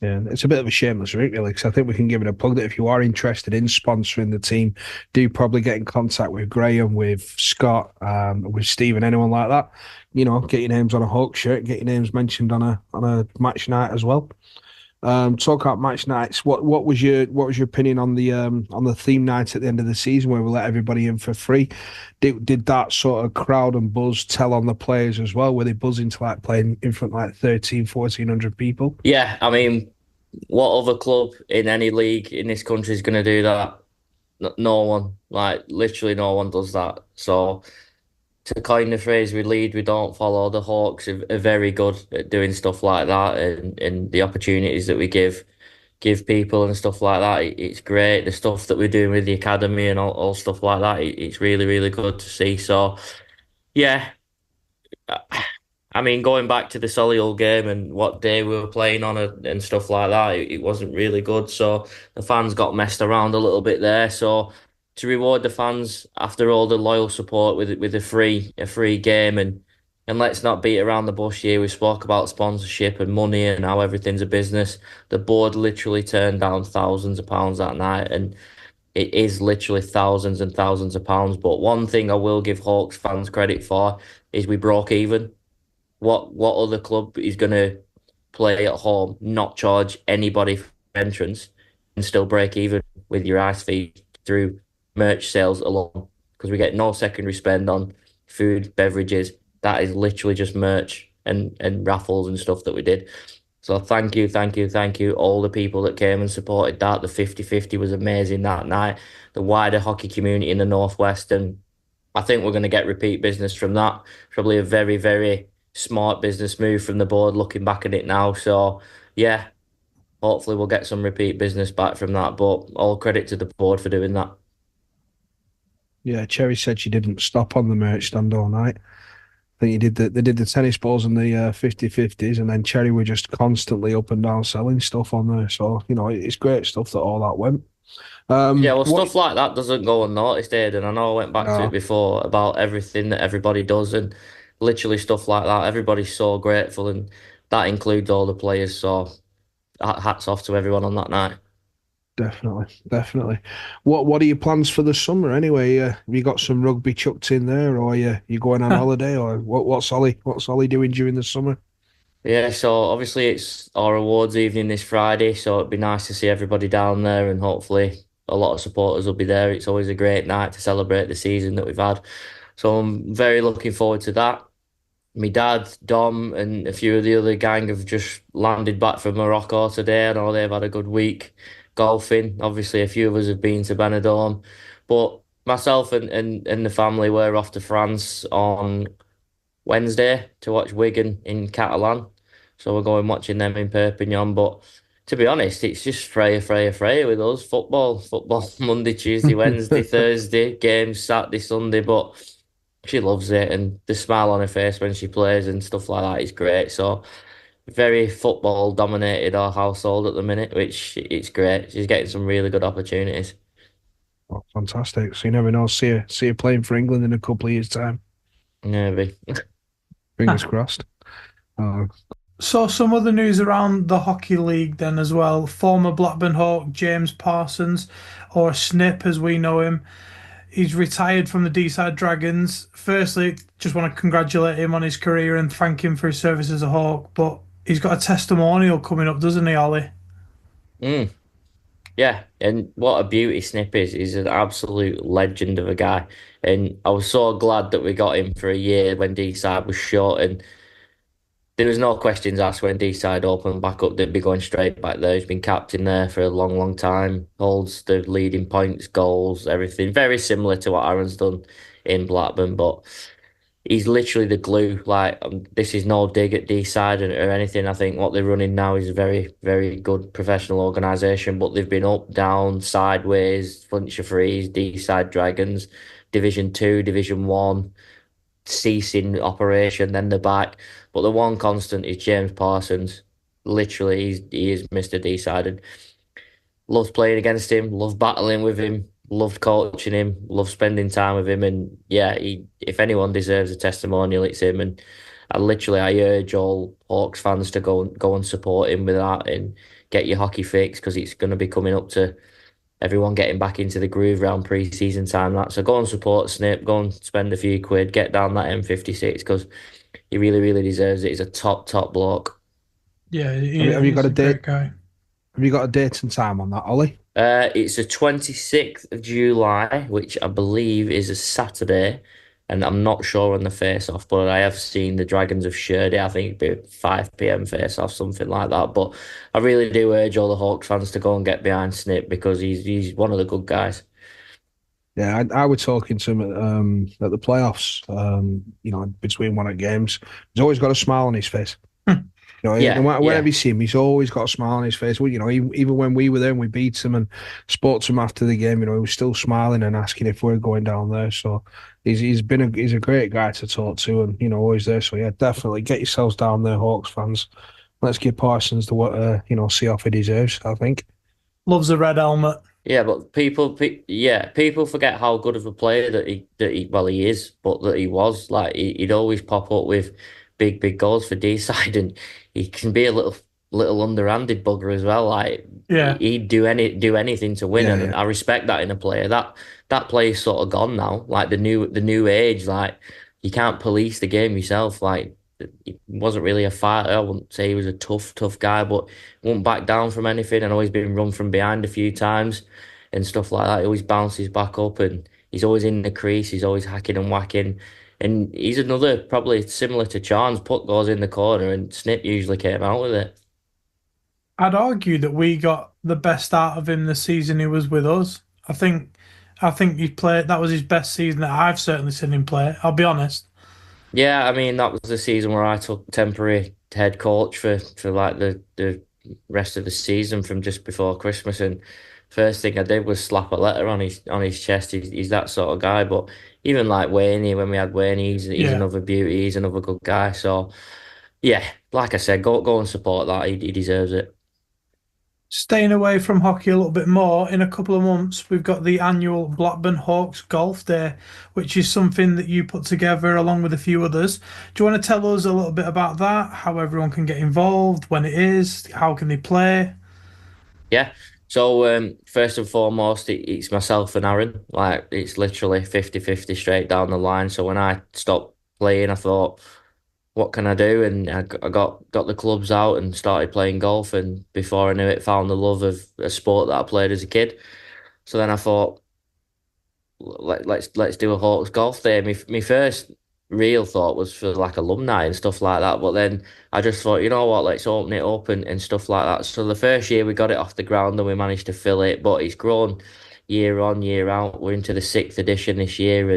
Yeah, it's a bit of a shameless route, really, because I think we can give it a plug that if you are interested in sponsoring the team, do probably get in contact with Graham, with Scott, with Stephen, anyone like that. Get your names on a Hawk shirt, get your names mentioned on a match night as well. Talk about match nights. What was your opinion on the theme night at the end of the season where we let everybody in for free? Did that sort of crowd and buzz tell on the players as well? Were they buzzing to like playing in front of like 1,400 people? Yeah, I mean, what other club in any league in this country is going to do that? No one, like literally no one does that. So to coin the phrase "we lead, we don't follow," the Hawks are very good at doing stuff like that, and the opportunities that we give people and stuff like that. It's great. The stuff that we're doing with the academy and all stuff like that. It's really really good to see. So yeah, I mean, going back to the Solihull game and what day we were playing on and stuff like that, it wasn't really good. So the fans got messed around a little bit there. So to reward the fans after all the loyal support with a free game, and let's not beat around the bush here. We spoke about sponsorship and money and how everything's a business. The board literally turned down thousands of pounds that night, and it is literally thousands and thousands of pounds. But one thing I will give Hawks fans credit for is we broke even. What other club is going to play at home, not charge anybody for entrance, and still break even with your ice fees through merch sales alone? Because we get no secondary spend on food, beverages. That is literally just merch and raffles and stuff that we did. So thank you, thank you, thank you, all the people that came and supported that. The 50-50 was amazing that night. The wider hockey community in the Northwest, and I think we're going to get repeat business from that. Probably a very, very smart business move from the board looking back at it now. So, yeah, hopefully we'll get some repeat business back from that. But all credit to the board for doing that. Yeah, Cherry said she didn't stop on the merch stand all night. I think they did the tennis balls and the 50/50s, and then Cherry were just constantly up and down selling stuff on there. So, it's great stuff that all that went. Yeah, well, What? stuff like that doesn't go unnoticed, Aidan. I know I went back to it No, before about everything that everybody does, and literally stuff like that. Everybody's so grateful, and that includes all the players. So hats off to everyone on that night. definitely, definitely. What are your plans for the summer anyway? Have you got some rugby chucked in there, or you going on holiday, or what's Ollie doing during the summer? Yeah, so obviously it's our awards evening this Friday, so it'd be nice to see everybody down there, and hopefully a lot of supporters will be there. It's always a great night to celebrate the season that we've had. So I'm very looking forward to that. My dad, Dom, and a few of the other gang have just landed back from Morocco today. I know they've had a good week golfing. Obviously, a few of us have been to Benidorm, but myself and the family were off to France on Wednesday to watch Wigan in Catalan. So we're going watching them in Perpignan. But to be honest, it's just Freya, Freya, Freya with us. Football, Monday, Tuesday, Wednesday, Thursday, games Saturday, Sunday. But she loves it, and the smile on her face when she plays and stuff like that is great. So very football dominated our household at the minute, which it's great. She's getting some really good opportunities. Oh, fantastic! So you never know. See you playing for England in a couple of years' time. Maybe. Fingers crossed. Uh, So, some other news around the Hockey League then as well. Former Blackburn Hawk James Parsons, or Snip as we know him, he's retired from the D-side Dragons. Firstly, just want to congratulate him on his career and thank him for his service as a Hawk. But he's got a testimonial coming up, doesn't he, Ollie? Mm. Yeah, and what a beauty Snip is. He's an absolute legend of a guy. And I was so glad that we got him for a year when D-side was short, and there was no questions asked when D-side opened back up. They'd be going straight back there. He's been captain there for a long, long time. Holds the leading points, goals, everything. Very similar to what Aaron's done in Blackburn, but he's literally the glue. Like this is no dig at D-side or anything. I think what they're running now is a very, very good professional organisation. But they've been up, down, sideways, Flintshire Freeze, D-side Dragons, Division Two, Division One, ceasing operation, then they're back. But the one constant is James Parsons. Literally, he is Mr. D-sided. Loved playing against him, loved battling with him, loved coaching him, loved spending time with him. And yeah, if anyone deserves a testimonial, it's him. And I urge all Hawks fans to go and support him with that and get your hockey fix because it's going to be coming up to everyone getting back into the groove around pre-season time. So go and support Snip, go and spend a few quid, get down that M56 because he really, really deserves it. He's a top bloke. Yeah, have you got a great date? guy. Have you got a date and time on that, Ollie? It's the 26th of July, which I believe is a Saturday, and I'm not sure on the face-off, but I have seen the Dragons have shared it. I think it'd be 5 p.m. face-off, something like that. But I really do urge all the Hawks fans to go and get behind Snip because he's one of the good guys. Yeah, I was talking to him at the playoffs. Between one of the games, he's always got a smile on his face. Yeah, No matter yeah. whenever you see him, he's always got a smile on his face. Well, even when we were there and we beat him and spoke to him after the game, he was still smiling and asking if we're going down there. So he's a great guy to talk to and always there. So yeah, definitely get yourselves down there, Hawks fans. Let's give Parsons the see off he deserves, I think. Loves a red helmet. Yeah, but people forget how good of a player he is, but that he was. Like he'd always pop up with big goals for D-side, and he can be a little underhanded bugger as well. Like Yeah. he'd do anything to win, Yeah, and yeah. I respect that in a player. That player's sort of gone now. Like the new age, like you can't police the game yourself. Like he wasn't really a fighter. I wouldn't say he was a tough guy, but won't back down from anything. I know he's been run from behind a few times and stuff like that. He always bounces back up, and he's always in the crease. He's always hacking and whacking. And he's another, probably similar to Charn's, puck goes in the corner and Snip usually came out with it. I'd argue that we got the best out of him the season he was with us. I think he played. That was his best season that I've certainly seen him play. I'll be honest. Yeah, I mean, that was the season where I took temporary head coach for like the rest of the season from just before Christmas. And first thing I did was slap a letter on his chest. He's that sort of guy. But even like Wayne, when we had Wayne, he's Yeah. another beauty. He's another good guy. So yeah, like I said, go and support that. He deserves it. Staying away from hockey a little bit more, in a couple of months, we've got the annual Blackburn Hawks Golf Day, which is something that you put together along with a few others. Do you want to tell us a little bit about that? How everyone can get involved, when it is, how can they play? Yeah. So first and foremost, it's myself and Aaron. Like it's literally 50-50 straight down the line. So when I stopped playing, I thought, what can I do? And I got the clubs out and started playing golf. And before I knew it, found the love of a sport that I played as a kid. So then I thought, let's do a Hawks golf day. My first real thought was for like alumni and stuff like that. But then I just thought, you know what, let's open it up and stuff like that. So the first year we got it off the ground and we managed to fill it, but it's grown year on, year out. We're into the sixth edition this year,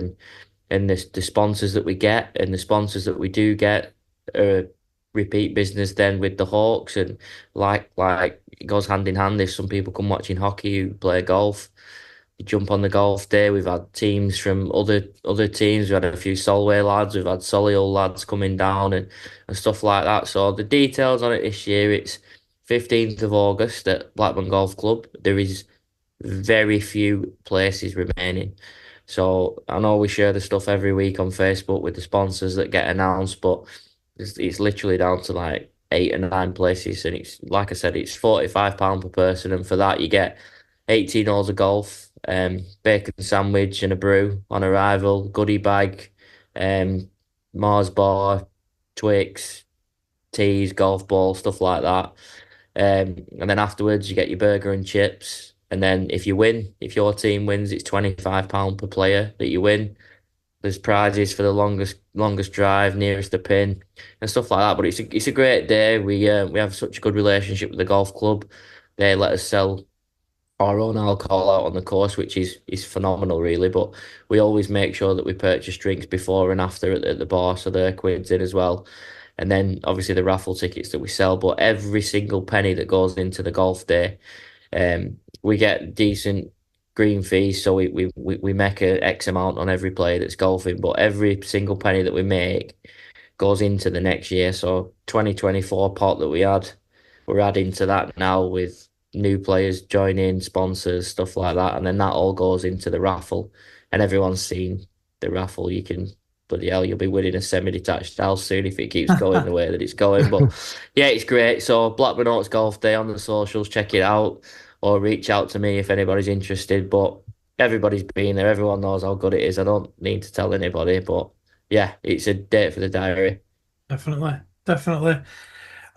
and the sponsors that we get and the sponsors that we do get are repeat business then with the Hawks, and like it goes hand in hand. If some people come watching hockey who play golf, you jump on the golf day. We've had teams from other teams. We had a few Solway lads. We've had Solihull lads coming down and stuff like that. So the details on it this year, it's 15th of August at Blackburn Golf Club. There is very few places remaining. So I know we share the stuff every week on Facebook with the sponsors that get announced, but it's literally down to like 8 or 9 places. And it's like I said, it's £45 per person. And for that, you get 18 holes of golf, bacon sandwich and a brew on arrival, goodie bag, um, Mars bar, Twix, teas, golf ball, stuff like that. And then afterwards, you get your burger and chips. And then if you win, if your team wins, it's £25 per player that you win. There's prizes for the longest drive, nearest the pin, and stuff like that. But it's a great day. We have such a good relationship with the golf club. They let us sell our own alcohol out on the course, which is phenomenal, really. But we always make sure that we purchase drinks before and after at the bar, so they're quids in as well. And then obviously the raffle tickets that we sell. But every single penny that goes into the golf day, we get decent green fees, so we make a X amount on every player that's golfing. But every single penny that we make goes into the next year. So 2024 pot that we had, we're adding to that now with new players joining, sponsors, stuff like that, and then that all goes into the raffle. And everyone's seen the raffle. You can, bloody hell, you'll be winning a semi-detached house soon if it keeps going the way that it's going. But yeah, it's great. So Blackburn Oaks Golf Day on the socials, check it out, or reach out to me if anybody's interested. But everybody's been there. Everyone knows how good it is. I don't need to tell anybody. But yeah, it's a date for the diary. Definitely, definitely.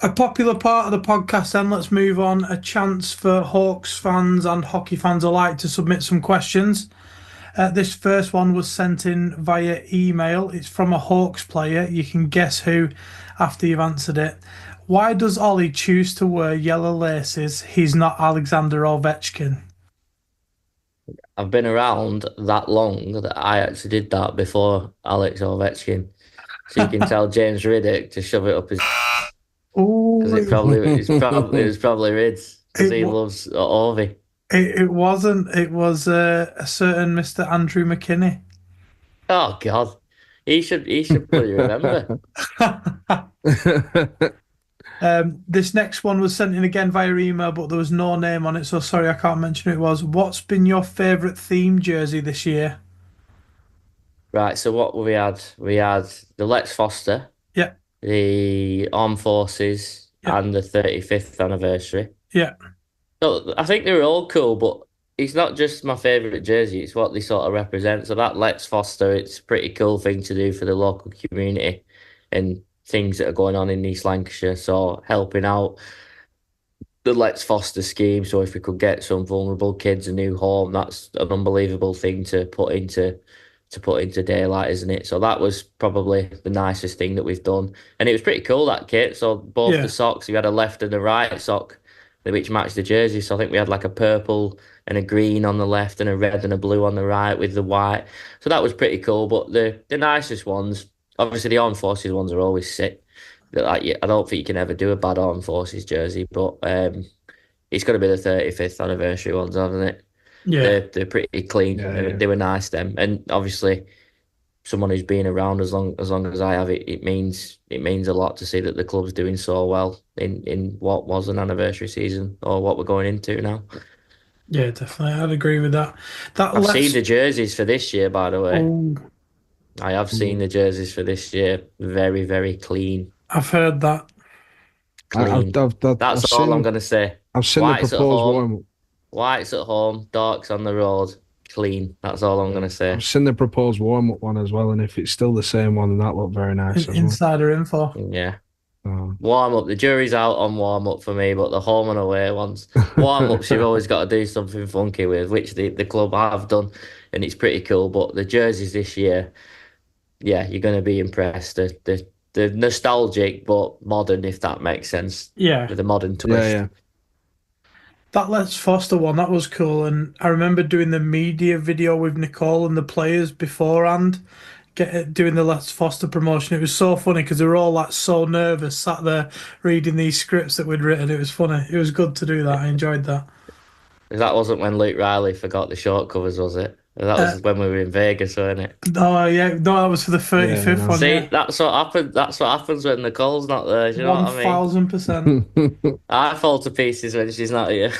A popular part of the podcast, then let's move on. A chance for Hawks fans and hockey fans alike to submit some questions. This first one was sent in via email. It's from a Hawks player. You can guess who after you've answered it. Why does Ollie choose to wear yellow laces? He's not Alexander Ovechkin. I've been around that long that I actually did that before Alex Ovechkin. So you can tell James Riddick to shove it up his Oh, because it was probably Rids because he loves Ovi. it wasn't. It was a certain Mr. Andrew McKinney. Oh God, he should probably remember. This next one was sent in again via email, but there was no name on it, so sorry I can't mention who it was. What's been your favourite theme jersey this year? Right, so what we had? We had the Lex Foster, Yeah, the Armed Forces, yeah, and the 35th anniversary. yeah, So I think they were all cool, but it's not just my favourite jersey, it's what they sort of represent. So that Lex Foster, it's a pretty cool thing to do for the local community and things that are going on in East Lancashire. So helping out the Let's Foster scheme. So if we could get some vulnerable kids a new home, that's an unbelievable thing to put into daylight, isn't it? So that was probably the nicest thing that we've done, and it was pretty cool, that kit. So both yeah. the socks, we had a left and a right sock, which matched the jersey. So I think we had like a purple and a green on the left and a red and a blue on the right with the white. So that was pretty cool. But the nicest ones, obviously the Armed Forces ones are always sick. Like, I don't think you can ever do a bad Armed Forces jersey, but it's got to be the 35th anniversary ones, hasn't it? Yeah, They're pretty clean. Yeah. They were nice them, and obviously someone who's been around as long as I have, it means a lot to see that the club's doing so well in what was an anniversary season or what we're going into now. yeah, definitely. I'd agree with that. That I've seen left. the jerseys for this year, by the way. Oh, I have seen the jerseys for this year. Very, very clean. I've heard that. I've, Clean. I've, I've That's all I'm seen gonna say. I've seen the Whites at proposed home, one. whites at home, darks on the road. Clean. That's all I'm gonna say. I've seen the proposed warm-up one as well, and if it's still the same one, then that looked very nice as well. Insider info. Yeah. Oh. Warm up. The jury's out on warm up for me, but the home and away ones, warm ups, you've always got to do something funky with, which the club have done, and it's pretty cool. But the jerseys this year, yeah, you're going to be impressed. The nostalgic but modern, if that makes sense, Yeah, with a modern twist. Yeah. that Let's Foster one, that was cool. And I remember doing the media video with Nicole and the players beforehand, doing the Let's Foster promotion. It was so funny because they were all like so nervous, sat there reading these scripts that we'd written. It was funny. It was good to do that. I enjoyed that. That wasn't when Luke Riley forgot the short covers, was it? That was when we were in Vegas, wasn't it? Oh yeah, no, that was for the 35th no. one. See, Yeah. that's what happened. That's what happens when Nicole's not there. Do you know what I mean? 1000%. I fall to pieces when she's not here.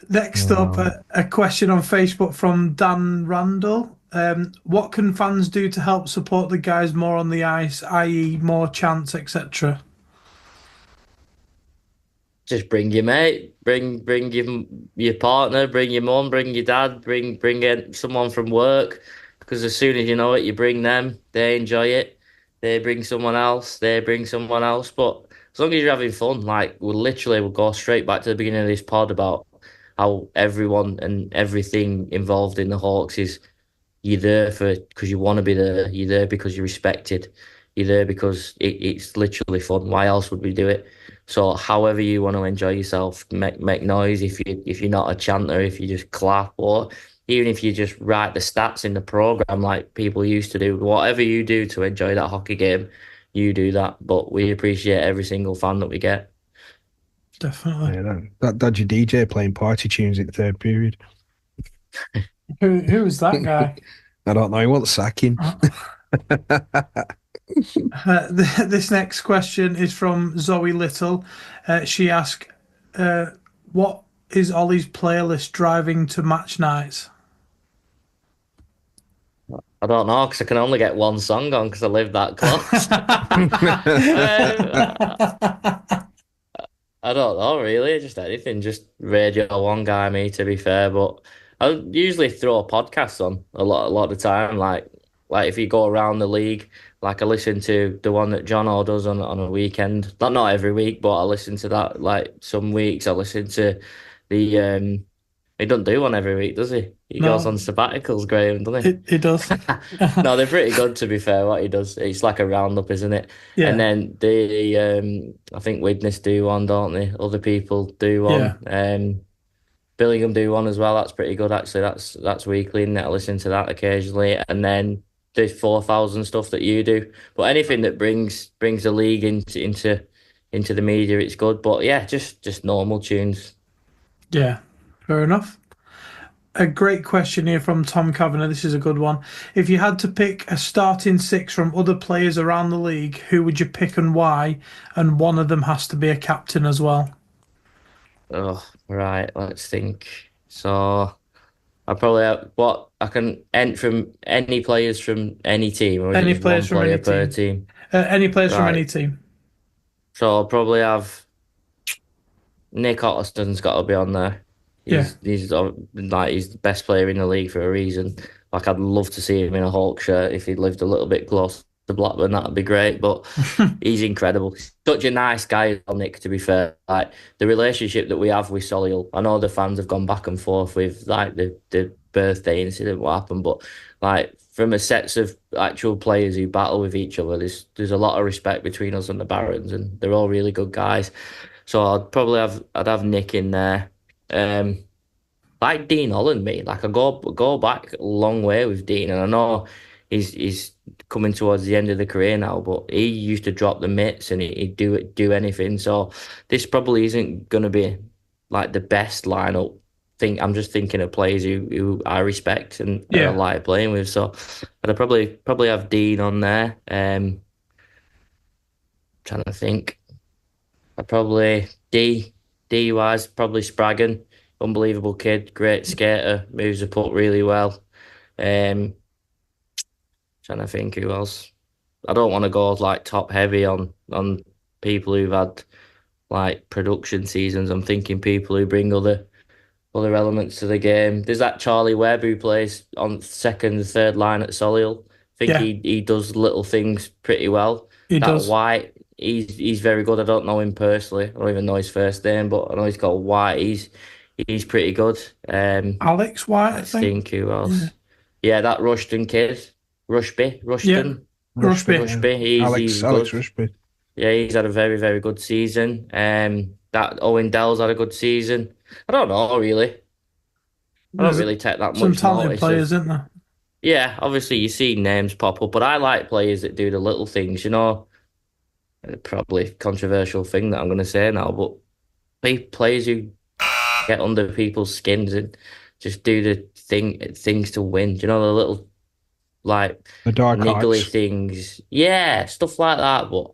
Next up, a question on Facebook from Dan Randall. What can fans do to help support the guys more on the ice, i.e., more chants, etc.? Just bring your mate, bring your partner, bring your mum, bring your dad, bring in someone from work. Because as soon as you know it, you bring them. They enjoy it. They bring someone else. They bring someone else. But as long as you're having fun, like we'll go straight back to the beginning of this pod about how everyone and everything involved in the Hawks is you're there because you want to be there. You're there because you're respected. You're there because it's literally fun. Why else would we do it? So however you want to enjoy yourself, make noise. If you're not a chanter, if you just clap, or even if you just write the stats in the program like people used to do, whatever you do to enjoy that hockey game, you do that. But we appreciate every single fan that we get. Definitely. Yeah, that dodgy DJ playing party tunes in the third period. Who was that guy? I don't know. He wants sacking. This next question is from Zoe Little. She asked, what is Ollie's playlist driving to match nights? I don't know because I can only get one song on because I live that close. I don't know really, just anything, just Radio One guy me to be fair, but I usually throw podcasts on a lot of the time, like if you go around the league, like I listen to the one that John O does on a weekend, not every week, but I listen to that like some weeks. I listen to the he doesn't do one every week, does he? He No. goes on sabbaticals, Graham, doesn't he? It does. No, they're pretty good to be fair. What he does, it's like a roundup, isn't it? Yeah. And then I think Widnes do one, don't they? Other people do one. Billingham do one as well. That's pretty good actually. That's weekly, and I listen to that occasionally. And then there's 4,000 stuff that you do. But anything that brings the league into the media, it's good. But yeah, just normal tunes. Yeah, fair enough. A great question here from Tom Kavanagh. This is a good one. If you had to pick a starting six from other players around the league, who would you pick and why? And one of them has to be a captain as well. Oh, right. Let's think. So I probably have, what I can ent from any players from any team, or is Any it just players one from player any per team. team? Any players from Right. any team. So I'll probably have Nick Otterston's got to be on there. He's he's the best player in the league for a reason. Like I'd love to see him in a Hawk shirt if he lived a little bit close to Blackburn. That'd be great. But he's incredible. Such a nice guy, as well, Nick. To be fair, like the relationship that we have with Solihull, I know the fans have gone back and forth with like the birthday incident, what happened, but like from a sets of actual players who battle with each other, there's a lot of respect between us and the Barons, and they're all really good guys. So I'd have Nick in there. Like Dean Holland, me. Like I go back a long way with Dean, and I know he's coming towards the end of the career now, but he used to drop the mitts and he'd do anything. So this probably isn't going to be like the best lineup. I'm just thinking of players who I respect and I Yeah. like playing with. So I'd probably have Dean on there. Trying to think. I'd probably D wise, probably Spraggan. Unbelievable kid, great skater, moves the puck really well. Um, Trying to think who else. I don't want to go like top heavy on people who've had like production seasons. I'm thinking people who bring other elements to the game. There's that Charlie Webb who plays on second and third line at Solihull. I think Yeah, he does little things pretty well. he That does. White, he's very good. I don't know him personally. I don't even know his first name, but I know he's called White. He's pretty good. Alex White, I Let's think. think who Yeah. else. Yeah, that Rushton kid, Yeah. Rushton, Rushby. Yeah. Rushby. He's Alex good. Rushby. Yeah, he's had a very, very good season. That Owen Dell's had a good season. I don't know really. I don't There's really take that some much talented notice players, of. isn't there? Yeah, obviously you see names pop up, but I like players that do the little things. Probably controversial thing that I'm going to say now, but players who get under people's skins and just do the things to win. The little like The Dark niggly Arts. things, yeah, stuff like that. But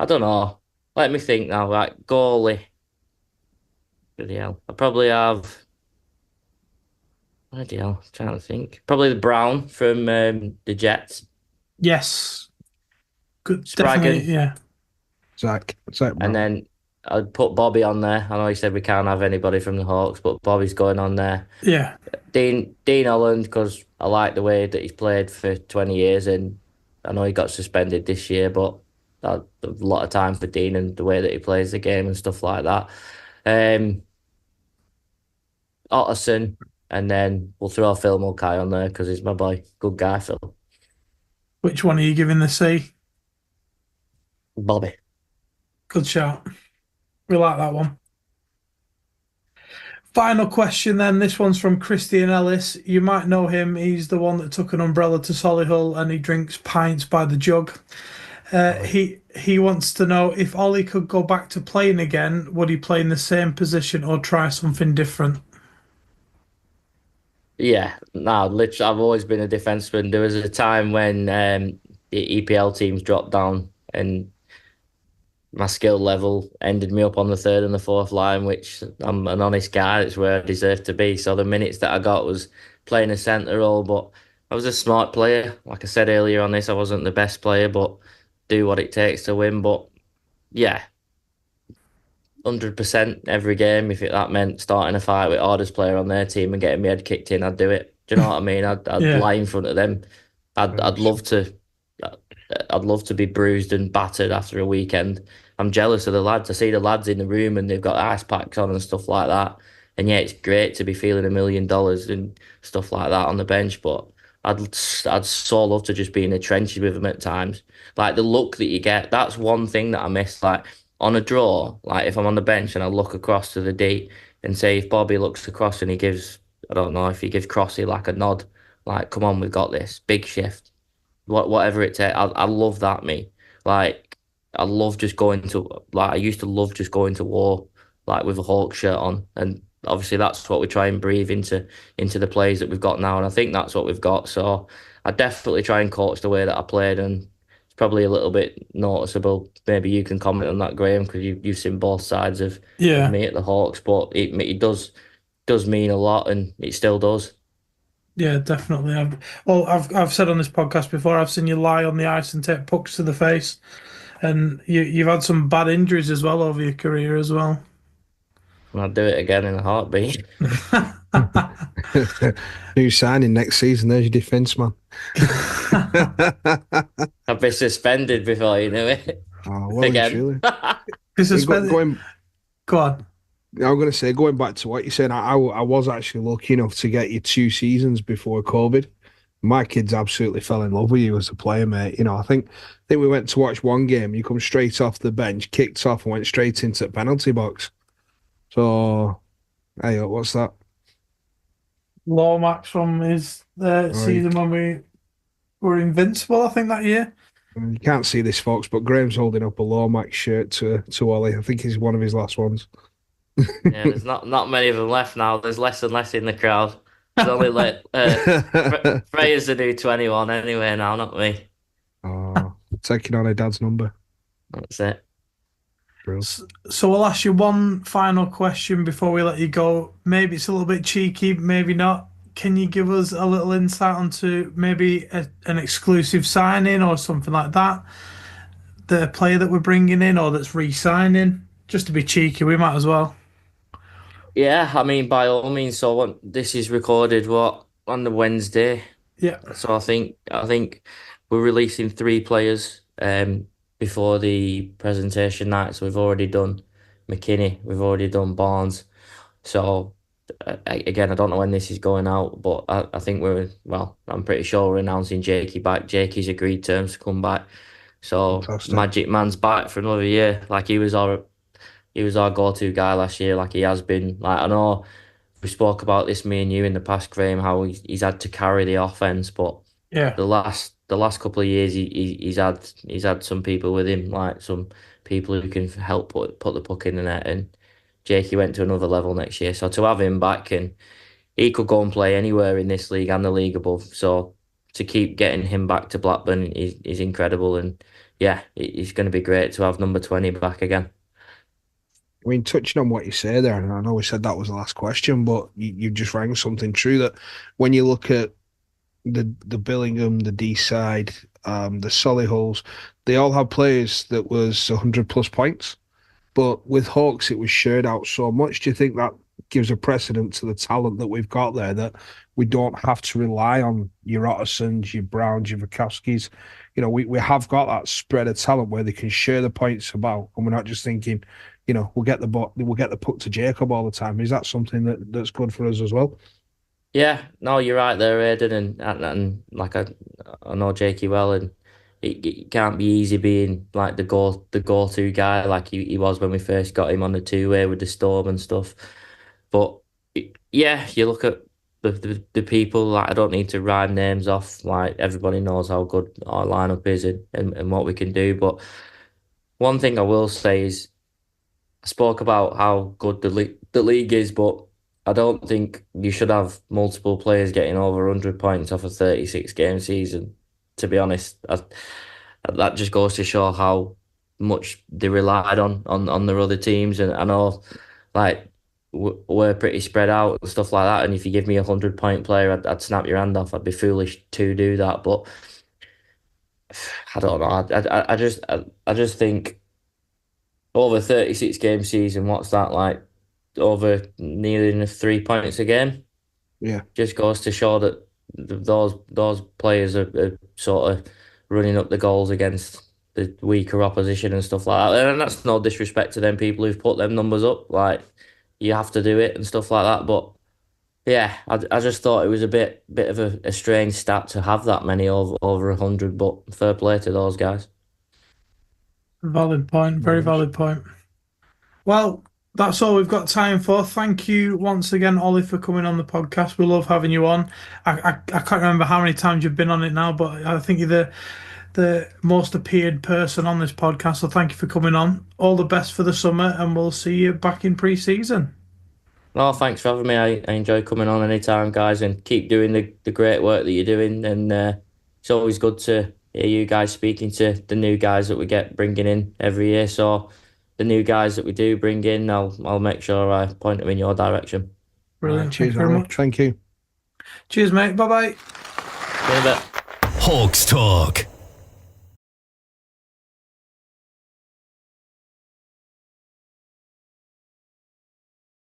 I don't know. Let me think now. Like goalie, bloody hell. I probably have. Bloody hell, trying to think. Probably the Brown from the Jets. Yes. Good. Definitely. Spraggan, Yeah. Zach and Brown. then I'd put Bobby on there. I know he said we can't have anybody from the Hawks, but Bobby's going on there. Yeah. Dean Holland, because I like the way that he's played for 20 years, and I know he got suspended this year, but I have a lot of time for Dean and the way that he plays the game and stuff like that. Um, Otterson, and then we'll throw Phil Mulcahy on there because he's my boy. Good guy, Phil. Which one are you giving the C? Bobby. Good shout. We like that one. Final question then. This one's from Christian Ellis. You might know him. He's the one that took an umbrella to Solihull and he drinks pints by the jug. He wants to know if Ollie could go back to playing again, would he play in the same position or try something different? Yeah, no, literally, I've always been a defenseman. There was a time when the EPL teams dropped down and my skill level ended me up on the third and the fourth line, which I'm an honest guy. It's where I deserve to be. So the minutes that I got was playing a centre role, but I was a smart player. Like I said earlier on this, I wasn't the best player, but do what it takes to win. But yeah, 100% every game. If that meant starting a fight with hardest player on their team and getting my head kicked in, I'd do it. Do you know what I mean? I'd Yeah. lie in front of them. I'd love to. I'd love to be bruised and battered after a weekend. I'm jealous of the lads. I see the lads in the room and they've got ice packs on and stuff like that. And yeah, it's great to be feeling $1 million and stuff like that on the bench. But I'd so love to just be in the trenches with them at times. Like the look that you get, that's one thing that I miss. Like on a draw, like if I'm on the bench and I look across to the D and say if Bobby looks across and he gives, I don't know, if he gives Crossy like a nod, like come on, we've got this big shift whatever it takes. I love that, me. Like I love just going to I used to love just going to war like with a Hawk shirt on, and obviously that's what we try and breathe into the players that we've got now, and I think that's what we've got. So I definitely try and coach the way that I played, and it's probably a little bit noticeable. Maybe you can comment on that, Graham, because you've seen both sides of Yeah. me at the Hawks, but it does mean a lot, and it still does. Yeah, definitely. I've said on this podcast before, I've seen you lie on the ice and take pucks to the face, and you've had some bad injuries as well over your career as well. And I'd do it again in a heartbeat. New signing next season. There's your defence man. I'd be suspended before you knew it. Oh, well, Again. truly. Going, go on. I was going to say, going back to what you said, I was actually lucky enough to get you 2 seasons before COVID. My kids absolutely fell in love with you as a player, mate. I think we went to watch one game. You come straight off the bench, kicked off, and went straight into the penalty box. So, hey, what's that? Lomax from his season when were invincible, I think, that year. You can't see this, folks, but Graham's holding up a Lomax shirt to Ollie. I think it's one of his last ones. Yeah, there's not many of them left now. There's less and less in the crowd. There's only like Freya's the new 21 anyway now, not me. Oh, taking on her dad's number. That's it. Brilliant. So I'll ask you one final question before we let you go. Maybe it's a little bit cheeky, maybe not. Can you give us a little insight onto maybe an exclusive signing or something like that? The player that we're bringing in or that's re-signing? Just to be cheeky, we might as well. Yeah, I mean, by all means. So this is recorded on the Wednesday. Yeah. So I think we're releasing 3 players before the presentation night. So we've already done McKinney, we've already done Barnes. So again, I don't know when this is going out, but I think I'm pretty sure we're announcing Jakey back. Jakey's agreed terms to come back. So Fantastic. Magic Man's back for another year. Like he was our go-to guy last year, like he has been. Like I know we spoke about this, me and you, in the past, Graham, how he's had to carry the offense, but Yeah. the last couple of years he's had some people with him, like some people who can help put the puck in the net, and Jakey went to another level next year. So to have him back, and he could go and play anywhere in this league and the league above. So to keep getting him back to Blackburn is incredible, and yeah, it's going to be great to have number 20 back again. I mean, touching on what you say there, and I know we said that was the last question, but you just rang something true that when you look at the Billingham, the D side, the Solihull's, they all have players that was 100 plus points. But with Hawks, it was shared out so much. Do you think that gives a precedent to the talent that we've got there, that we don't have to rely on your Ottersons, your Browns, your Vukowskis? You know, we have got that spread of talent where they can share the points about, and we're not just thinking, you know, we'll get the puck to Jacob all the time. Is that something that's good for us as well? Yeah, no, you're right there, Aidan, and like I know Jakey well, and it can't be easy being like the go-to guy like he was when we first got him on the 2-way with the Storm and stuff. But yeah, you look at the people, like I don't need to rhyme names off. Like everybody knows how good our lineup is and what we can do. But one thing I will say is I spoke about how good the league is, but I don't think you should have multiple players getting over 100 points off a 36 game season. To be honest, that just goes to show how much they relied on their other teams. And I know, like, we're pretty spread out and stuff like that. And if you give me 100 point player, I'd snap your hand off. I'd be foolish to do that. But I don't know. I just think over 36 game season, what's that like? Over nearly 3 points a game. Yeah, just goes to show that those players are sort of running up the goals against the weaker opposition and stuff like that. And that's no disrespect to them people who've put them numbers up. Like you have to do it and stuff like that. But yeah, I just thought it was a bit of a strange stat to have that many over 100. But fair play to those guys. Valid point. Very valid point. Well, that's all we've got time for. Thank you once again, Ollie, for coming on the podcast. We love having you on. I can't remember how many times you've been on it now, but I think you're the most appeared person on this podcast. So thank you for coming on. All the best for the summer, and we'll see you back in pre-season. No, thanks for having me. I enjoy coming on anytime, guys, and keep doing the great work that you're doing. And it's always good to hear you guys speaking to the new guys that we get bringing in every year. So the new guys that we do bring in, I'll make sure I point them in your direction. Brilliant. Cheers, Thank you very much. Thank you. Cheers, mate. Bye-bye. See you in a bit. Hawks Talk.